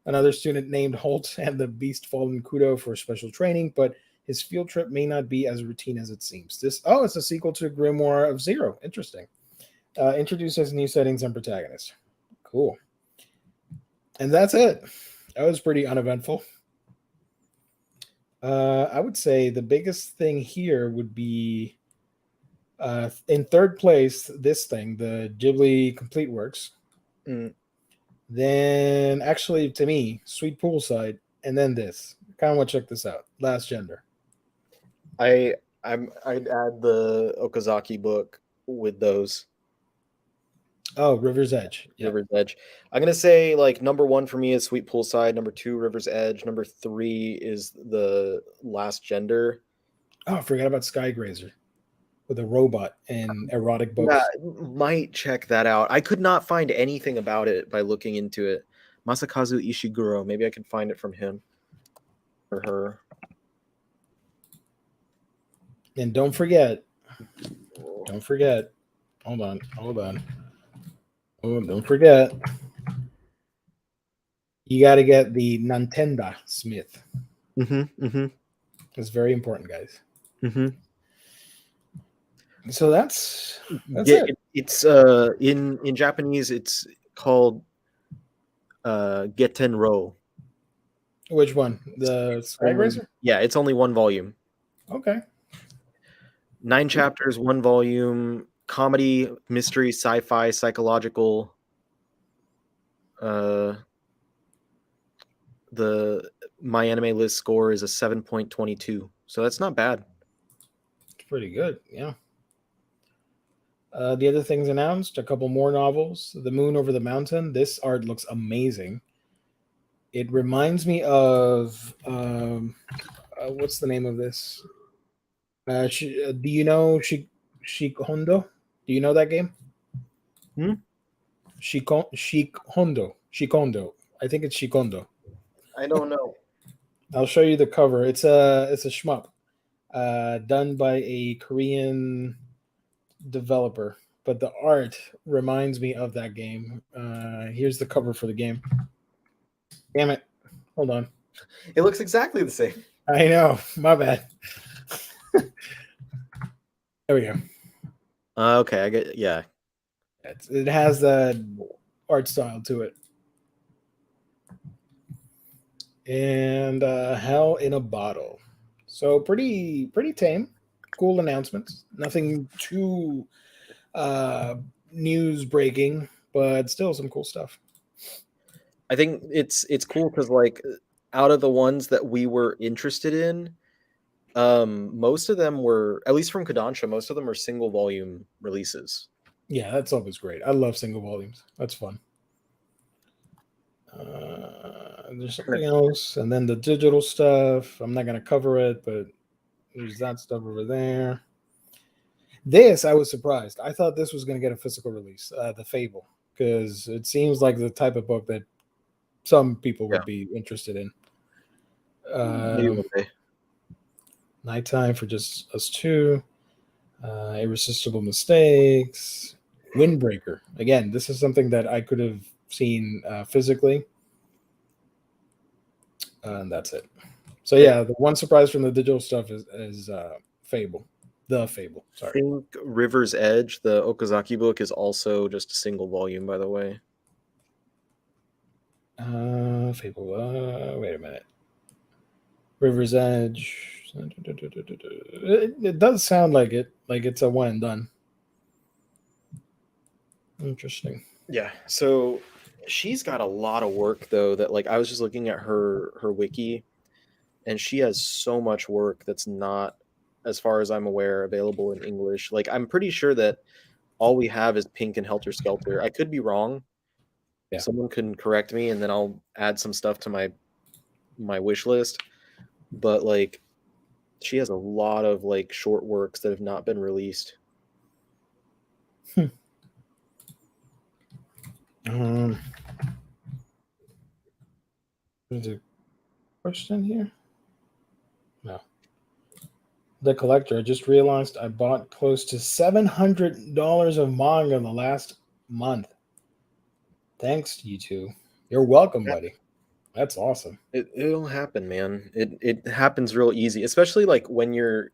another student named Holt, and the beast fallen Kudo for special training, but his field trip may not be as routine as it seems. It's a sequel to Grimoire of Zero. Interesting. Introduces new settings and protagonists. Cool. And that's it. That was pretty uneventful. I would say the biggest thing here would be in third place, this thing, the Ghibli Complete Works. Then, actually, to me, Sweet Poolside, and then this. Kind of want to check this out. Last Gender. I'd add the Okazaki book with those. Oh, River's Edge. Yep. River's Edge. I'm gonna say like number 1 for me is Sweet Poolside. Number 2, River's Edge. Number 3 is the Last Gender. Oh, I forgot about Skygrazer with a robot and erotic books. Yeah, might check that out. I could not find anything about it by looking into it. Masakazu Ishiguro. Maybe I can find it from him or her. And don't forget. Hold on. Oh, don't forget. You got to get the Nintendo Smith. It's very important, guys. So that's it. It's in Japanese. It's called Getenro. Which one? The Skygrazer? Yeah, it's only 1 volume. Okay. 9 chapters, 1 volume. Comedy, mystery, sci-fi, psychological. My anime list score is a 7.22, so that's not bad. It's pretty good, yeah. The other things announced, a couple more novels. The Moon Over the Mountain. This art looks amazing. It reminds me of what's the name of this? Do you know Shikondo? Do you know that game? Shikondo. I think it's Shikondo. I don't know. I'll show you the cover. It's a shmup done by a Korean developer, but the art reminds me of that game. Here's the cover for the game. Damn it. Hold on. It looks exactly the same. I know. My bad. There we go. Okay, I get. Yeah, it has the art style to it. And Hell in a Bottle. So pretty tame. Cool announcements. Nothing too news breaking, but still some cool stuff. I think it's cool because like out of the ones that we were interested in, most of them were, at least from Kodansha, most of them are single volume releases. Yeah, that's always great. I love single volumes. That's fun. There's something else, and then the digital stuff. I'm not going to cover it, but there's that stuff over there. This, I was surprised. I thought this was going to get a physical release, the Fable, because it seems like the type of book that some people would be interested in. Maybe one day. Nighttime for Just Us Two, Irresistible Mistakes, Windbreaker. Again, this is something that I could have seen physically. And that's it. So yeah, the one surprise from the digital stuff is Fable. The Fable. Sorry. I think River's Edge, the Okazaki book, is also just a single volume, by the way. Fable. Wait a minute. River's Edge. It does sound like it. Like it's a one and done. Interesting. Yeah. So she's got a lot of work though. That like I was just looking at her wiki, and she has so much work that's not, as far as I'm aware, available in English. Like I'm pretty sure that all we have is Pink and Helter Skelter. I could be wrong. Yeah. Someone can correct me, and then I'll add some stuff to my wish list. But like, she has a lot of like short works that have not been released. There's a question here. No. The Collector. I just realized I bought close to $700 of manga in the last month. Thanks to you two. You're welcome, buddy. That's awesome. It'll happen, man. It happens real easy, especially like when you're,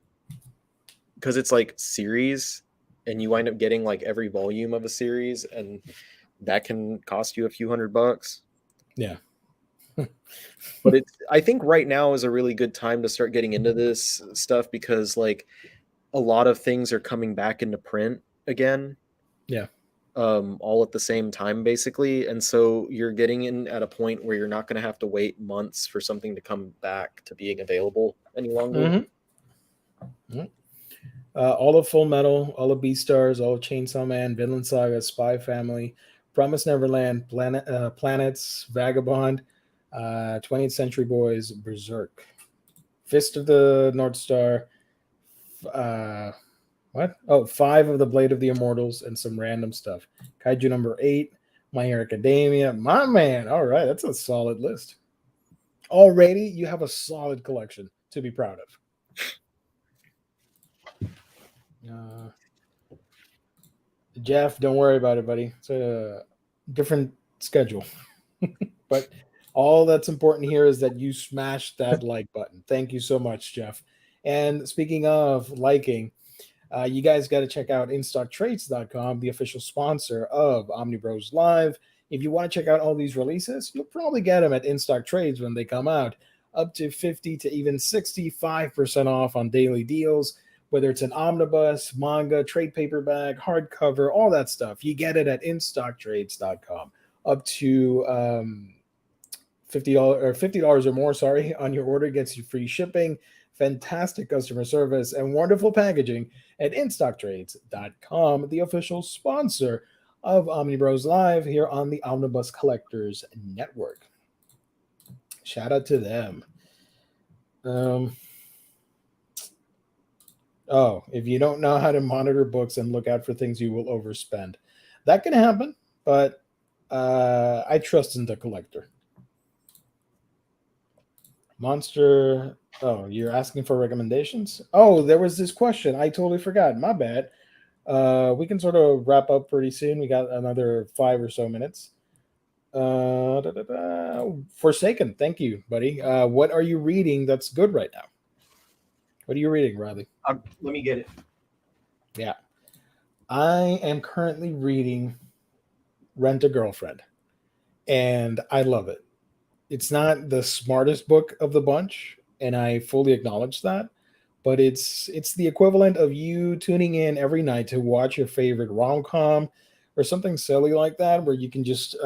because it's like series, and you wind up getting like every volume of a series, and that can cost you a few $100. Yeah. But I think right now is a really good time to start getting into this stuff, because like a lot of things are coming back into print again. Yeah. All at the same time, basically. And so you're getting in at a point where you're not going to have to wait months for something to come back to being available any longer. Mm-hmm. All of Full Metal, all of Beastars, all of Chainsaw Man, Vinland Saga, Spy Family, Promise Neverland, Planets, Vagabond, 20th Century Boys, Berserk, Fist of the North Star, what? Oh, 5 of the Blade of the Immortals, and some random stuff. Kaiju number 8, My Hero Academia. My man. All right, that's a solid list. Already, you have a solid collection to be proud of. Jeff, don't worry about it, buddy. It's a different schedule. But all that's important here is that you smash that like button. Thank you so much, Jeff. And speaking of liking, you guys got to check out InStockTrades.com, the official sponsor of Omnibros Live. If you want to check out all these releases, you'll probably get them at InStock Trades when they come out, up to 50 to even 65% off on daily deals, whether it's an omnibus, manga, trade paperback, hardcover, all that stuff. You get it at InStockTrades.com, up to $50 or more, on your order, gets you free shipping, fantastic customer service, and wonderful packaging at InStockTrades.com, the official sponsor of Omnibros Live here on the Omnibus Collectors Network. Shout out to them. If you don't know how to monitor books and look out for things you will overspend, that can happen, but I trust in the collector. Monster. Oh, you're asking for recommendations? Oh, there was this question. I totally forgot. My bad. We can sort of wrap up pretty soon. We got another 5 or so minutes. Forsaken. Thank you, buddy. What are you reading that's good right now? What are you reading, Riley? Let me get it. Yeah. I am currently reading Rent a Girlfriend, and I love it. It's not the smartest book of the bunch, and I fully acknowledge that, but it's the equivalent of you tuning in every night to watch your favorite rom-com or something silly like that, where you can just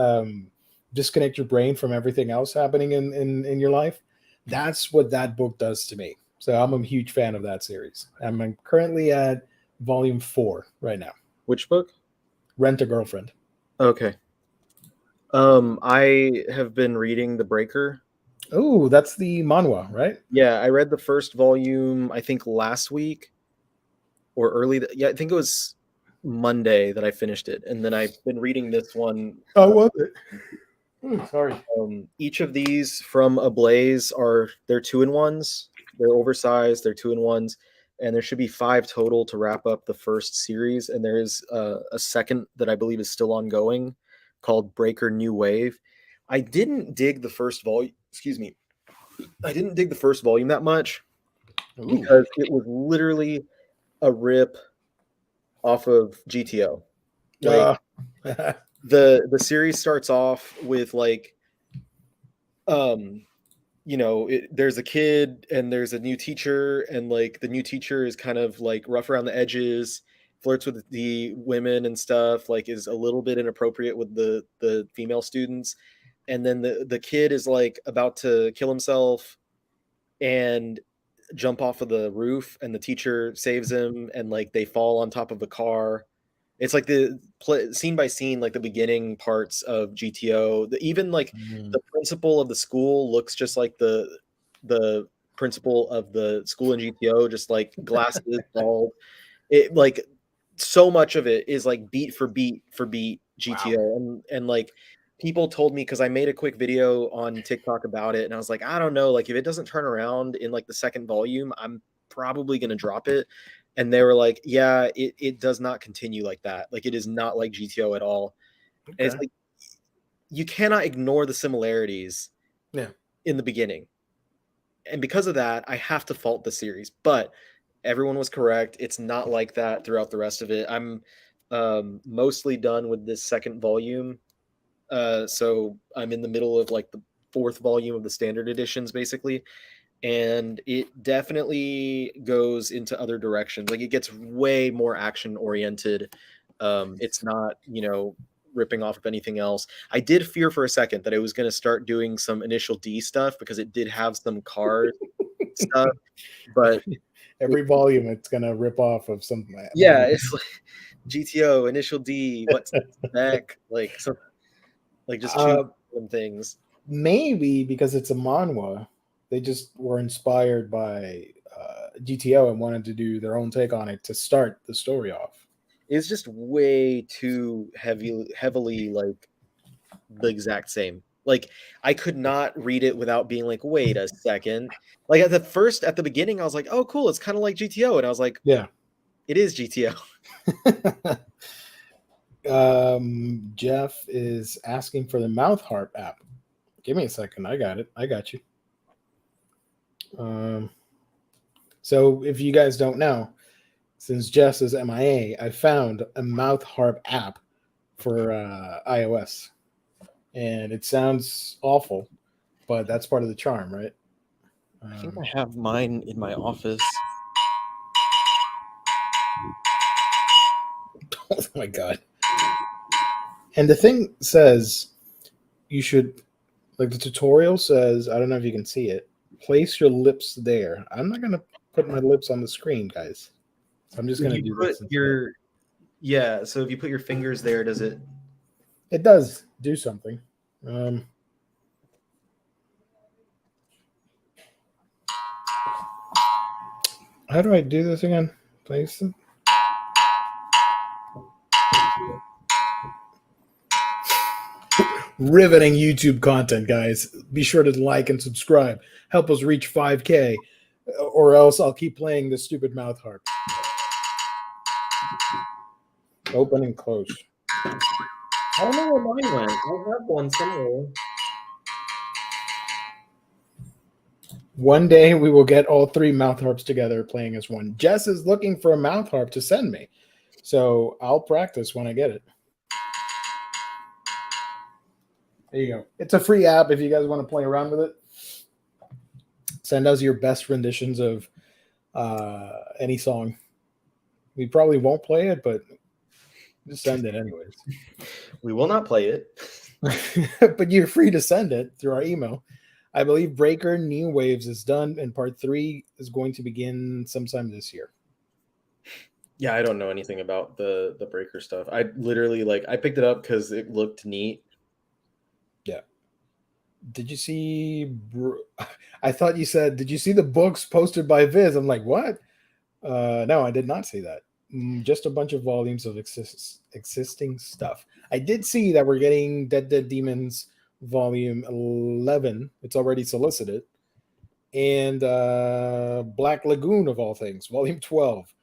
disconnect your brain from everything else happening in your life. That's what that book does to me. So I'm a huge fan of that series. I'm currently at volume 4 right now. Which book? Rent a Girlfriend. Okay. I have been reading The Breaker. Oh, that's the manhwa, right? Yeah, I read the first volume, I think last week or early. I think it was Monday that I finished it. And then I've been reading this one. How was it? Sorry. Each of these from Ablaze they're 2-in-1s. They're oversized. They're 2-in-1s, and there should be 5 total to wrap up the first series. And there is a second that I believe is still ongoing, called Breaker New Wave. I didn't dig the first volume. Excuse me. I didn't dig the first volume that much because it was literally a rip off of GTO. Like the series starts off with like there's a kid and there's a new teacher, and like the new teacher is kind of like rough around the edges, flirts with the women and stuff, like is a little bit inappropriate with the female students. And then the kid is like about to kill himself and jump off of the roof, and the teacher saves him, and like they fall on top of the car. It's like the scene by scene, like the beginning parts of GTO. Even like the principal of the school looks just like the principal of the school in GTO, just like glasses, bald. It like so much of it is like beat for beat for beat GTO. Wow. And like people told me, because I made a quick video on TikTok about it, and I was like, I don't know, like if it doesn't turn around in like the second volume, I'm probably gonna drop it. And they were like, yeah, it does not continue like that. Like it is not like GTO at all. Okay. And it's like you cannot ignore the similarities in the beginning. And because of that, I have to fault the series. But everyone was correct. It's not like that throughout the rest of it. I'm mostly done with this second volume. So I'm in the middle of like the 4th volume of the standard editions, basically. And it definitely goes into other directions. Like it gets way more action oriented. It's not, ripping off of anything else. I did fear for a second that I was going to start doing some Initial D stuff, because it did have some card stuff, but every volume it's going to rip off of something. Yeah, it's like GTO, Initial D, what's back, like so, like just choose some things. Maybe because it's a manhwa, they just were inspired by GTO and wanted to do their own take on it to start the story off. It's just way too heavily like the exact same. Like I could not read it without being like, wait a second. Like at the beginning, I was like, oh cool, it's kind of like GTO, and I was like, yeah, it is GTO. Jeff is asking for the Mouth Harp app. Give me a second. I got it. I got you. So if you guys don't know, since Jess is MIA, I found a Mouth Harp app for iOS. And it sounds awful, but that's part of the charm, right? I think I have mine in my office. Oh my God. And the thing says you should, like the tutorial says, I don't know if you can see it, place your lips there. I'm not going to put my lips on the screen, guys. So I'm just going to do this. Yeah, so if you put your fingers there, does it? It does do something. How do I do this again? Place it. Riveting YouTube content, guys. Be sure to like and subscribe. Help us reach 5K, or else I'll keep playing this stupid mouth harp. Open and close. I don't know where mine went. I have one somewhere. One day we will get all 3 mouth harps together playing as one. Jess is looking for a mouth harp to send me, so I'll practice when I get it. There you go. It's a free app if you guys want to play around with it. Send us your best renditions of any song. We probably won't play it, but just send it anyways. We will not play it. But you're free to send it through our email. I believe Breaker New Waves is done, and part 3 is going to begin sometime this year. Yeah, I don't know anything about the Breaker stuff. I literally I picked it up because it looked neat. Yeah. Did you see? I thought you said, did you see the books posted by Viz? I'm like, what? No, I did not see that. Just a bunch of volumes of existing stuff. I did see that we're getting Dead Demons Volume 11. It's already solicited. And Black Lagoon, of all things, Volume 12.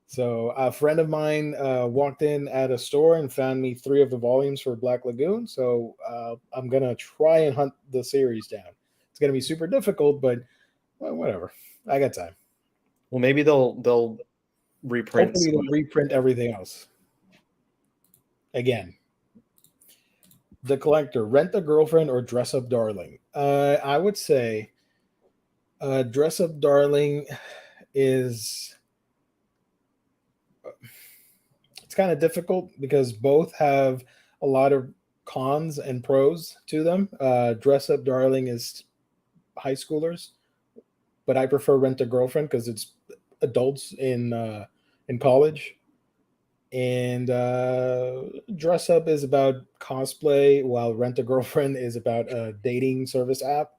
So a friend of mine walked in at a store and found me 3 of the volumes for Black Lagoon. So I'm going to try and hunt the series down. It's going to be super difficult, but well, whatever. I got time. Well, maybe they'll reprint. Hopefully they'll reprint everything else. Again, The Collector, Rent a Girlfriend or Dress Up Darling. I would say Dress Up Darling is, it's kind of difficult because both have a lot of cons and pros to them. Dress Up Darling is high schoolers, but I prefer Rent a Girlfriend because it's adults in college. And Dress Up is about cosplay, while Rent a Girlfriend is about a dating service app.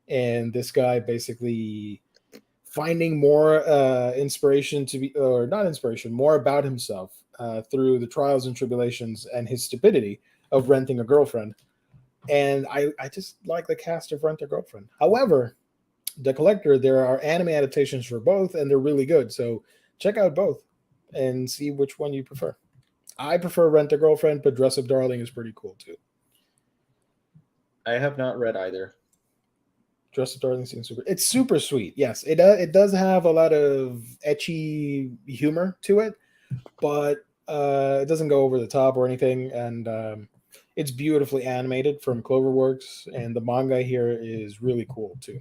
And this guy basically finding more inspiration to be, or not inspiration, more about himself through the trials and tribulations and his stupidity of renting a girlfriend. And I just like the cast of Rent a Girlfriend. However, The Collector, there are anime adaptations for both, and they're really good. So check out both and see which one you prefer. I prefer Rent a Girlfriend, but Dress Up Darling is pretty cool too. I have not read either. Dress Up Darling seems super. It's super sweet. Yes, it does have a lot of ecchi humor to it, but it doesn't go over the top or anything. And it's beautifully animated from Cloverworks, and the manga here is really cool too.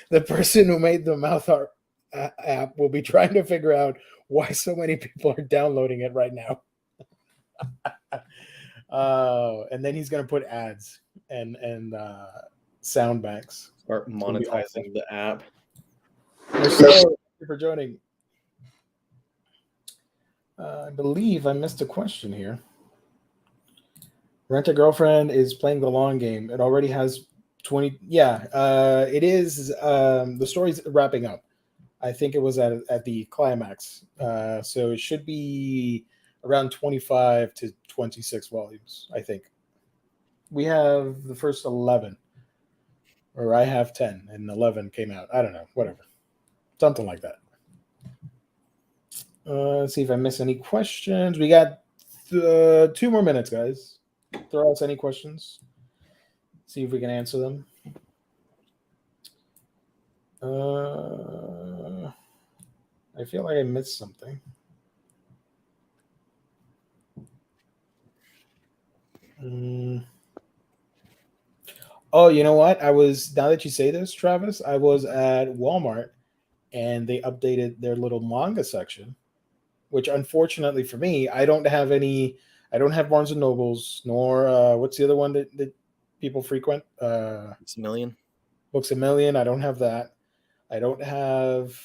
The person who made the mouth art app will be trying to figure out why so many people are downloading it right now. And then he's gonna put ads and sound banks. Start monetizing the app. Marcel, thank you for joining. I believe I missed a question here. Rent a Girlfriend is playing the long game. It already has 20. Yeah, it is. The story's wrapping up. I think it was at the climax. So it should be around 25 to 26 volumes, I think. We have the first 11, or I have 10, and 11 came out. I don't know, whatever. Something like that. Let's see if I miss any questions. We got 2 more minutes, guys. Throw us any questions. See if we can answer them. I feel like I missed something. Oh, you know what? Now that you say this, Travis, I was at Walmart and they updated their little manga section, which unfortunately for me, I don't have Barnes and Nobles, nor what's the other one that people frequent? Books A Million. Books A Million. I don't have that. I don't have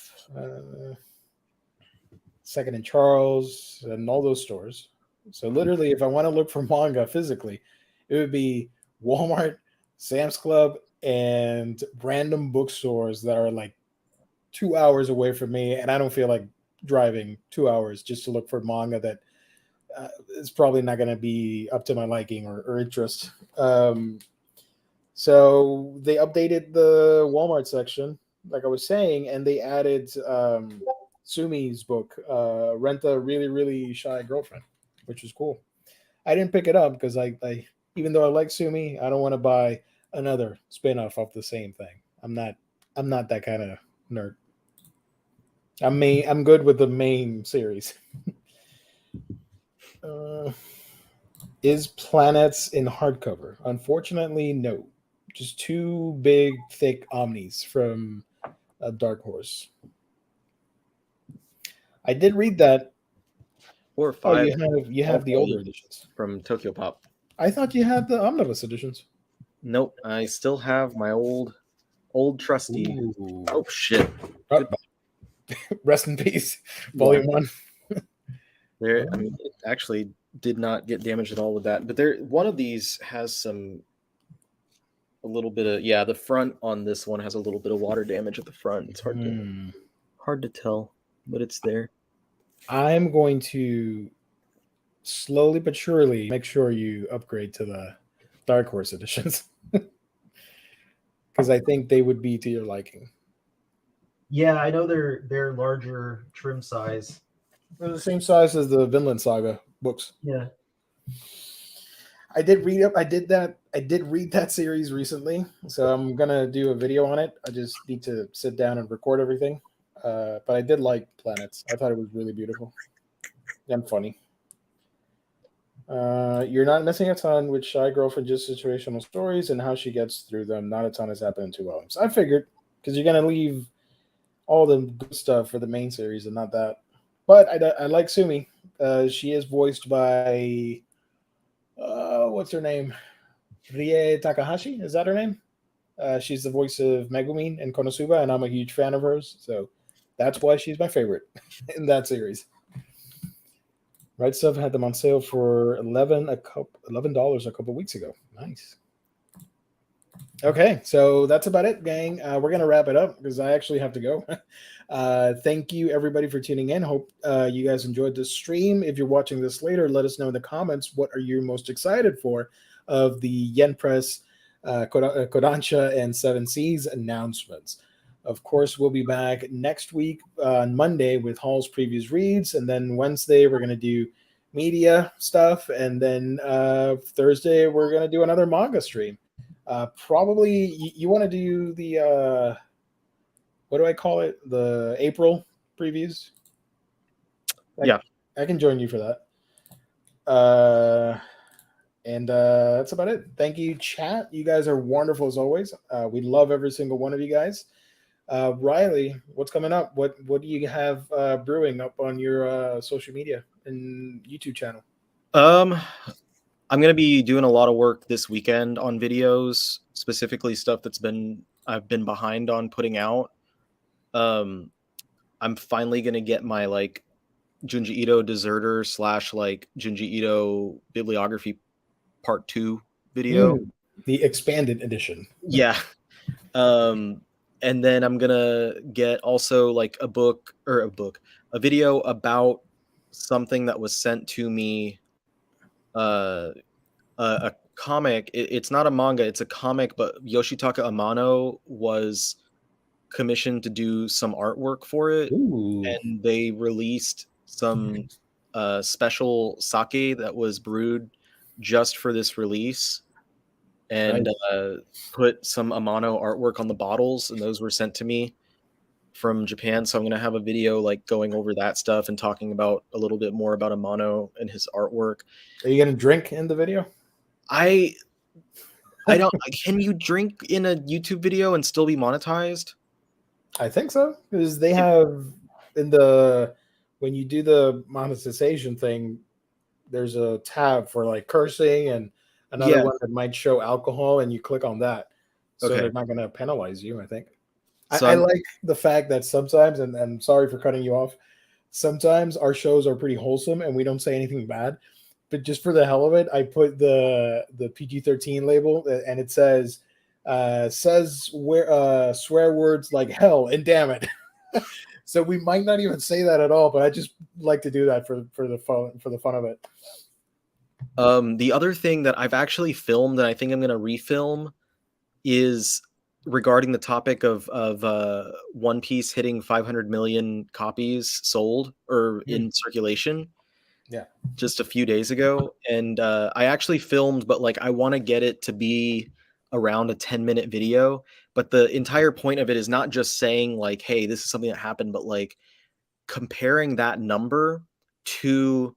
Second and Charles and all those stores. So literally, if I want to look for manga physically, it would be Walmart, Sam's Club, and random bookstores that are like 2 hours away from me, and I don't feel like driving 2 hours just to look for manga that is probably not going to be up to my liking or interest. So they updated the Walmart section, like I was saying, and they added Sumi's book, Rent a Really, Really Shy Girlfriend, which is cool. I didn't pick it up because I even though I like Sumi, I don't want to buy another spin-off of the same thing. I'm not that kind of nerd. I'm good with the main series. Is Planets in hardcover? Unfortunately, no. Just 2 big, thick omnis from Dark Horse. I did read that. Or 5. You have the older editions from Tokyo Pop. I thought you had the omnibus editions. Nope, I still have my old trusty. Ooh. Oh shit! Rest in peace, Volume 1. There, I mean, it actually did not get damaged at all with that. But one of these has a little bit of the front on this one has a little bit of water damage at the front. It's hard to tell, but it's there. I'm going to slowly but surely make sure you upgrade to the Dark Horse editions because I think they would be to your liking. Yeah, I know they're larger trim size. They're the same size as the Vinland Saga books. Yeah. I did read up. I did that. I did read that series recently, so I'm gonna do a video on it. I just need to sit down and record everything. But I did like Planets. I thought it was really beautiful and funny. You're not missing a ton with Shy Girlfriend, just situational stories and how she gets through them. Not a ton has happened in 2 volumes. I figured because you're gonna leave all the good stuff for the main series and not that. But I like Sumi. She is voiced by what's her name? Rie Takahashi. Is that her name? She's the voice of Megumin in Konosuba, and I'm a huge fan of hers. So that's why she's my favorite in that series. Right Stuff had them on sale for $11 a couple weeks ago. Nice. Okay, so that's about it, gang. We're gonna wrap it up because I actually have to go. Thank you everybody for tuning in. Hope you guys enjoyed this stream. If you're watching this later, let us know in the comments what are you most excited for of the Yen Press, Kodansha, and Seven Seas announcements. Of course, we'll be back next week on Monday with Hall's Previews Reads, and then Wednesday we're gonna do media stuff, and then Thursday we're gonna do another manga stream. Probably you want to do the what do I call it? The April previews. Yeah. I can join you for that. And that's about it. Thank you, chat. You guys are wonderful as always. We love every single one of you guys. Riley, what's coming up? What do you have brewing up on your social media and YouTube channel? I'm going to be doing a lot of work this weekend on videos, specifically stuff I've been behind on putting out. I'm finally going to get my like Junji Ito Deserter / like Junji Ito bibliography part 2 video. The expanded edition. Yeah. And then I'm going to get also like a video about something that was sent to me, a comic. It's not a manga, it's a comic, but Yoshitaka Amano was commissioned to do some artwork for it. Ooh. And they released some special sake that was brewed just for this release, and Nice. put some Amano artwork on the bottles, and those were sent to me from Japan. So I'm going to have a video like going over that stuff and talking about a little bit more about Amano and his artwork. Are you going to drink in the video? I don't. Can you drink in a YouTube video and still be monetized? I think so, because they have when you do the monetization thing, there's a tab for like cursing and another one that might show alcohol, and you click on that, so they're not going to penalize you. I think. So I like the fact that sometimes, and I'm sorry for cutting you off, sometimes our shows are pretty wholesome and we don't say anything bad. But just for the hell of it, I put the PG-13 label, and it says swear words like hell and damn it. So we might not even say that at all, but I just like to do that for the fun of it. The other thing that I've actually filmed and I think I'm going to refilm is regarding the topic of One Piece hitting 500 million copies sold or in circulation. Yeah, just a few days ago, and I actually filmed, but like I want to get it to be around a 10-minute video. But the entire point of it is not just saying like, hey, this is something that happened, but like comparing that number to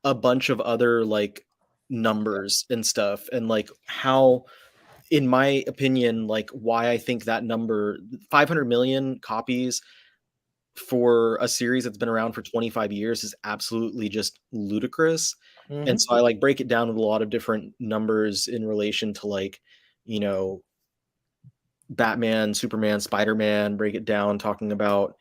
a bunch of other like numbers and stuff, and like how, in my opinion, like why I think that number 500 million copies for a series that's been around for 25 years is absolutely just ludicrous. And so I like break it down with a lot of different numbers in relation to like, you know, Batman, Superman, Spider-Man, break it down talking about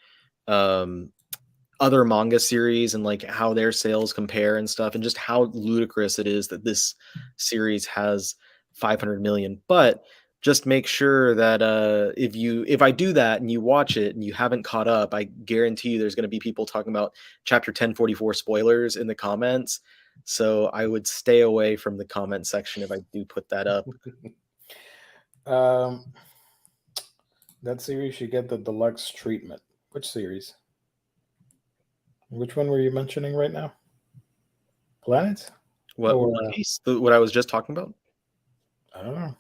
other manga series and like how their sales compare and stuff, and just how ludicrous it is that this series has 500 million. But just make sure that if I do that and you watch it and you haven't caught up, I guarantee you there's going to be people talking about chapter 1044 spoilers in the comments. So I would stay away from the comment section if I do put that up. That series should get the deluxe treatment. Which series? Which one were you mentioning right now? Planets? What Or, One Piece? What I was just talking about? I don't know.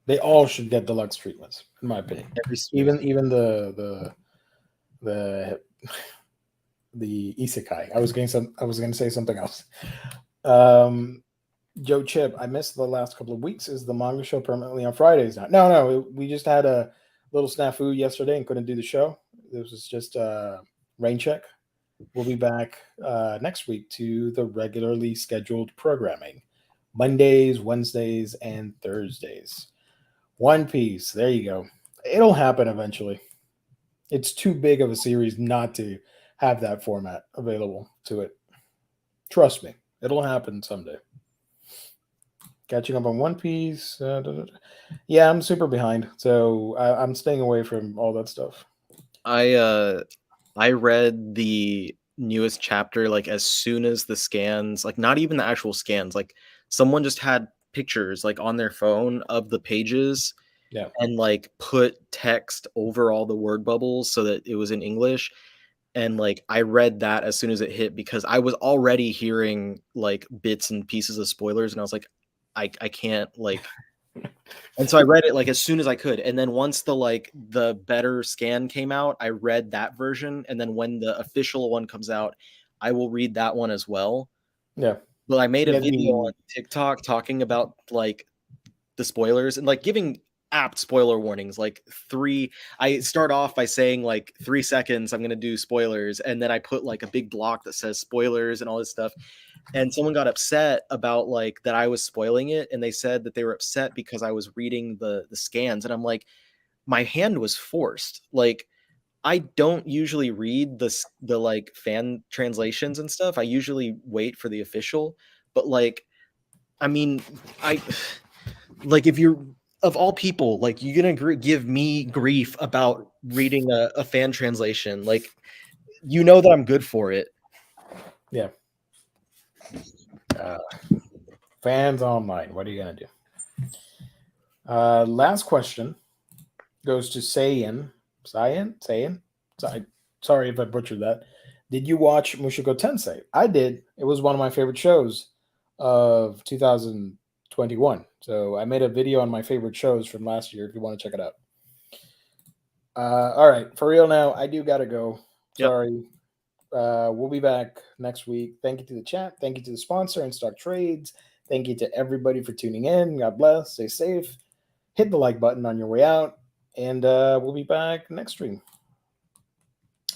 They all should get deluxe treatments, in my opinion. Even the the isekai. I was going to say something else. Joe Chip, I missed the last couple of weeks. Is the manga show permanently on Fridays now? No. We just had a little snafu yesterday and couldn't do the show. This was just rain check. We'll be back next week to the regularly scheduled programming. Mondays, Wednesdays, and Thursdays. One Piece. There you go. It'll happen eventually. It's too big of a series not to have that format available to it. Trust me, it'll happen someday. Catching up on One Piece. Yeah, I'm super behind, so I'm staying away from all that stuff. I read the newest chapter like as soon as the scans, like not even the actual scans, like someone just had pictures like on their phone of the pages. Yeah. And like put text over all the word bubbles so that it was in English. And like I read that as soon as it hit because I was already hearing like bits and pieces of spoilers and I was like, I can't like. And so I read it like as soon as I could. And then once the better scan came out, I read that version. And then when the official one comes out, I will read that one as well. Yeah. But I made a video on TikTok talking about like the spoilers and like giving apt spoiler warnings. Like I start off by saying like 3 seconds, I'm going to do spoilers. And then I put like a big block that says spoilers and all this stuff. And someone got upset about like that I was spoiling it. And they said that they were upset because I was reading the scans. And I'm like, my hand was forced. Like, I don't usually read the like fan translations and stuff. I usually wait for the official, but like, I mean, like if you're of all people, like you're gonna give me grief about reading a fan translation, like you know that I'm good for it. Yeah. Fans online. What are you gonna do? Last question goes to Sayin. Sorry if I butchered that. Did you watch Mushoku Tensei? I did. It was one of my favorite shows of 2021. So I made a video on my favorite shows from last year if you want to check it out. All right, for real now, I do gotta go. Sorry. We'll be back next week. Thank you to the chat. Thank you to the sponsor and Stock Trades. Thank you to everybody for tuning in. God bless. Stay safe. Hit the like button on your way out. And we'll be back next stream.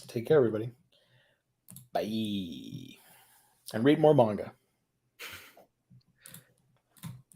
Take care, everybody. Bye. And read more manga.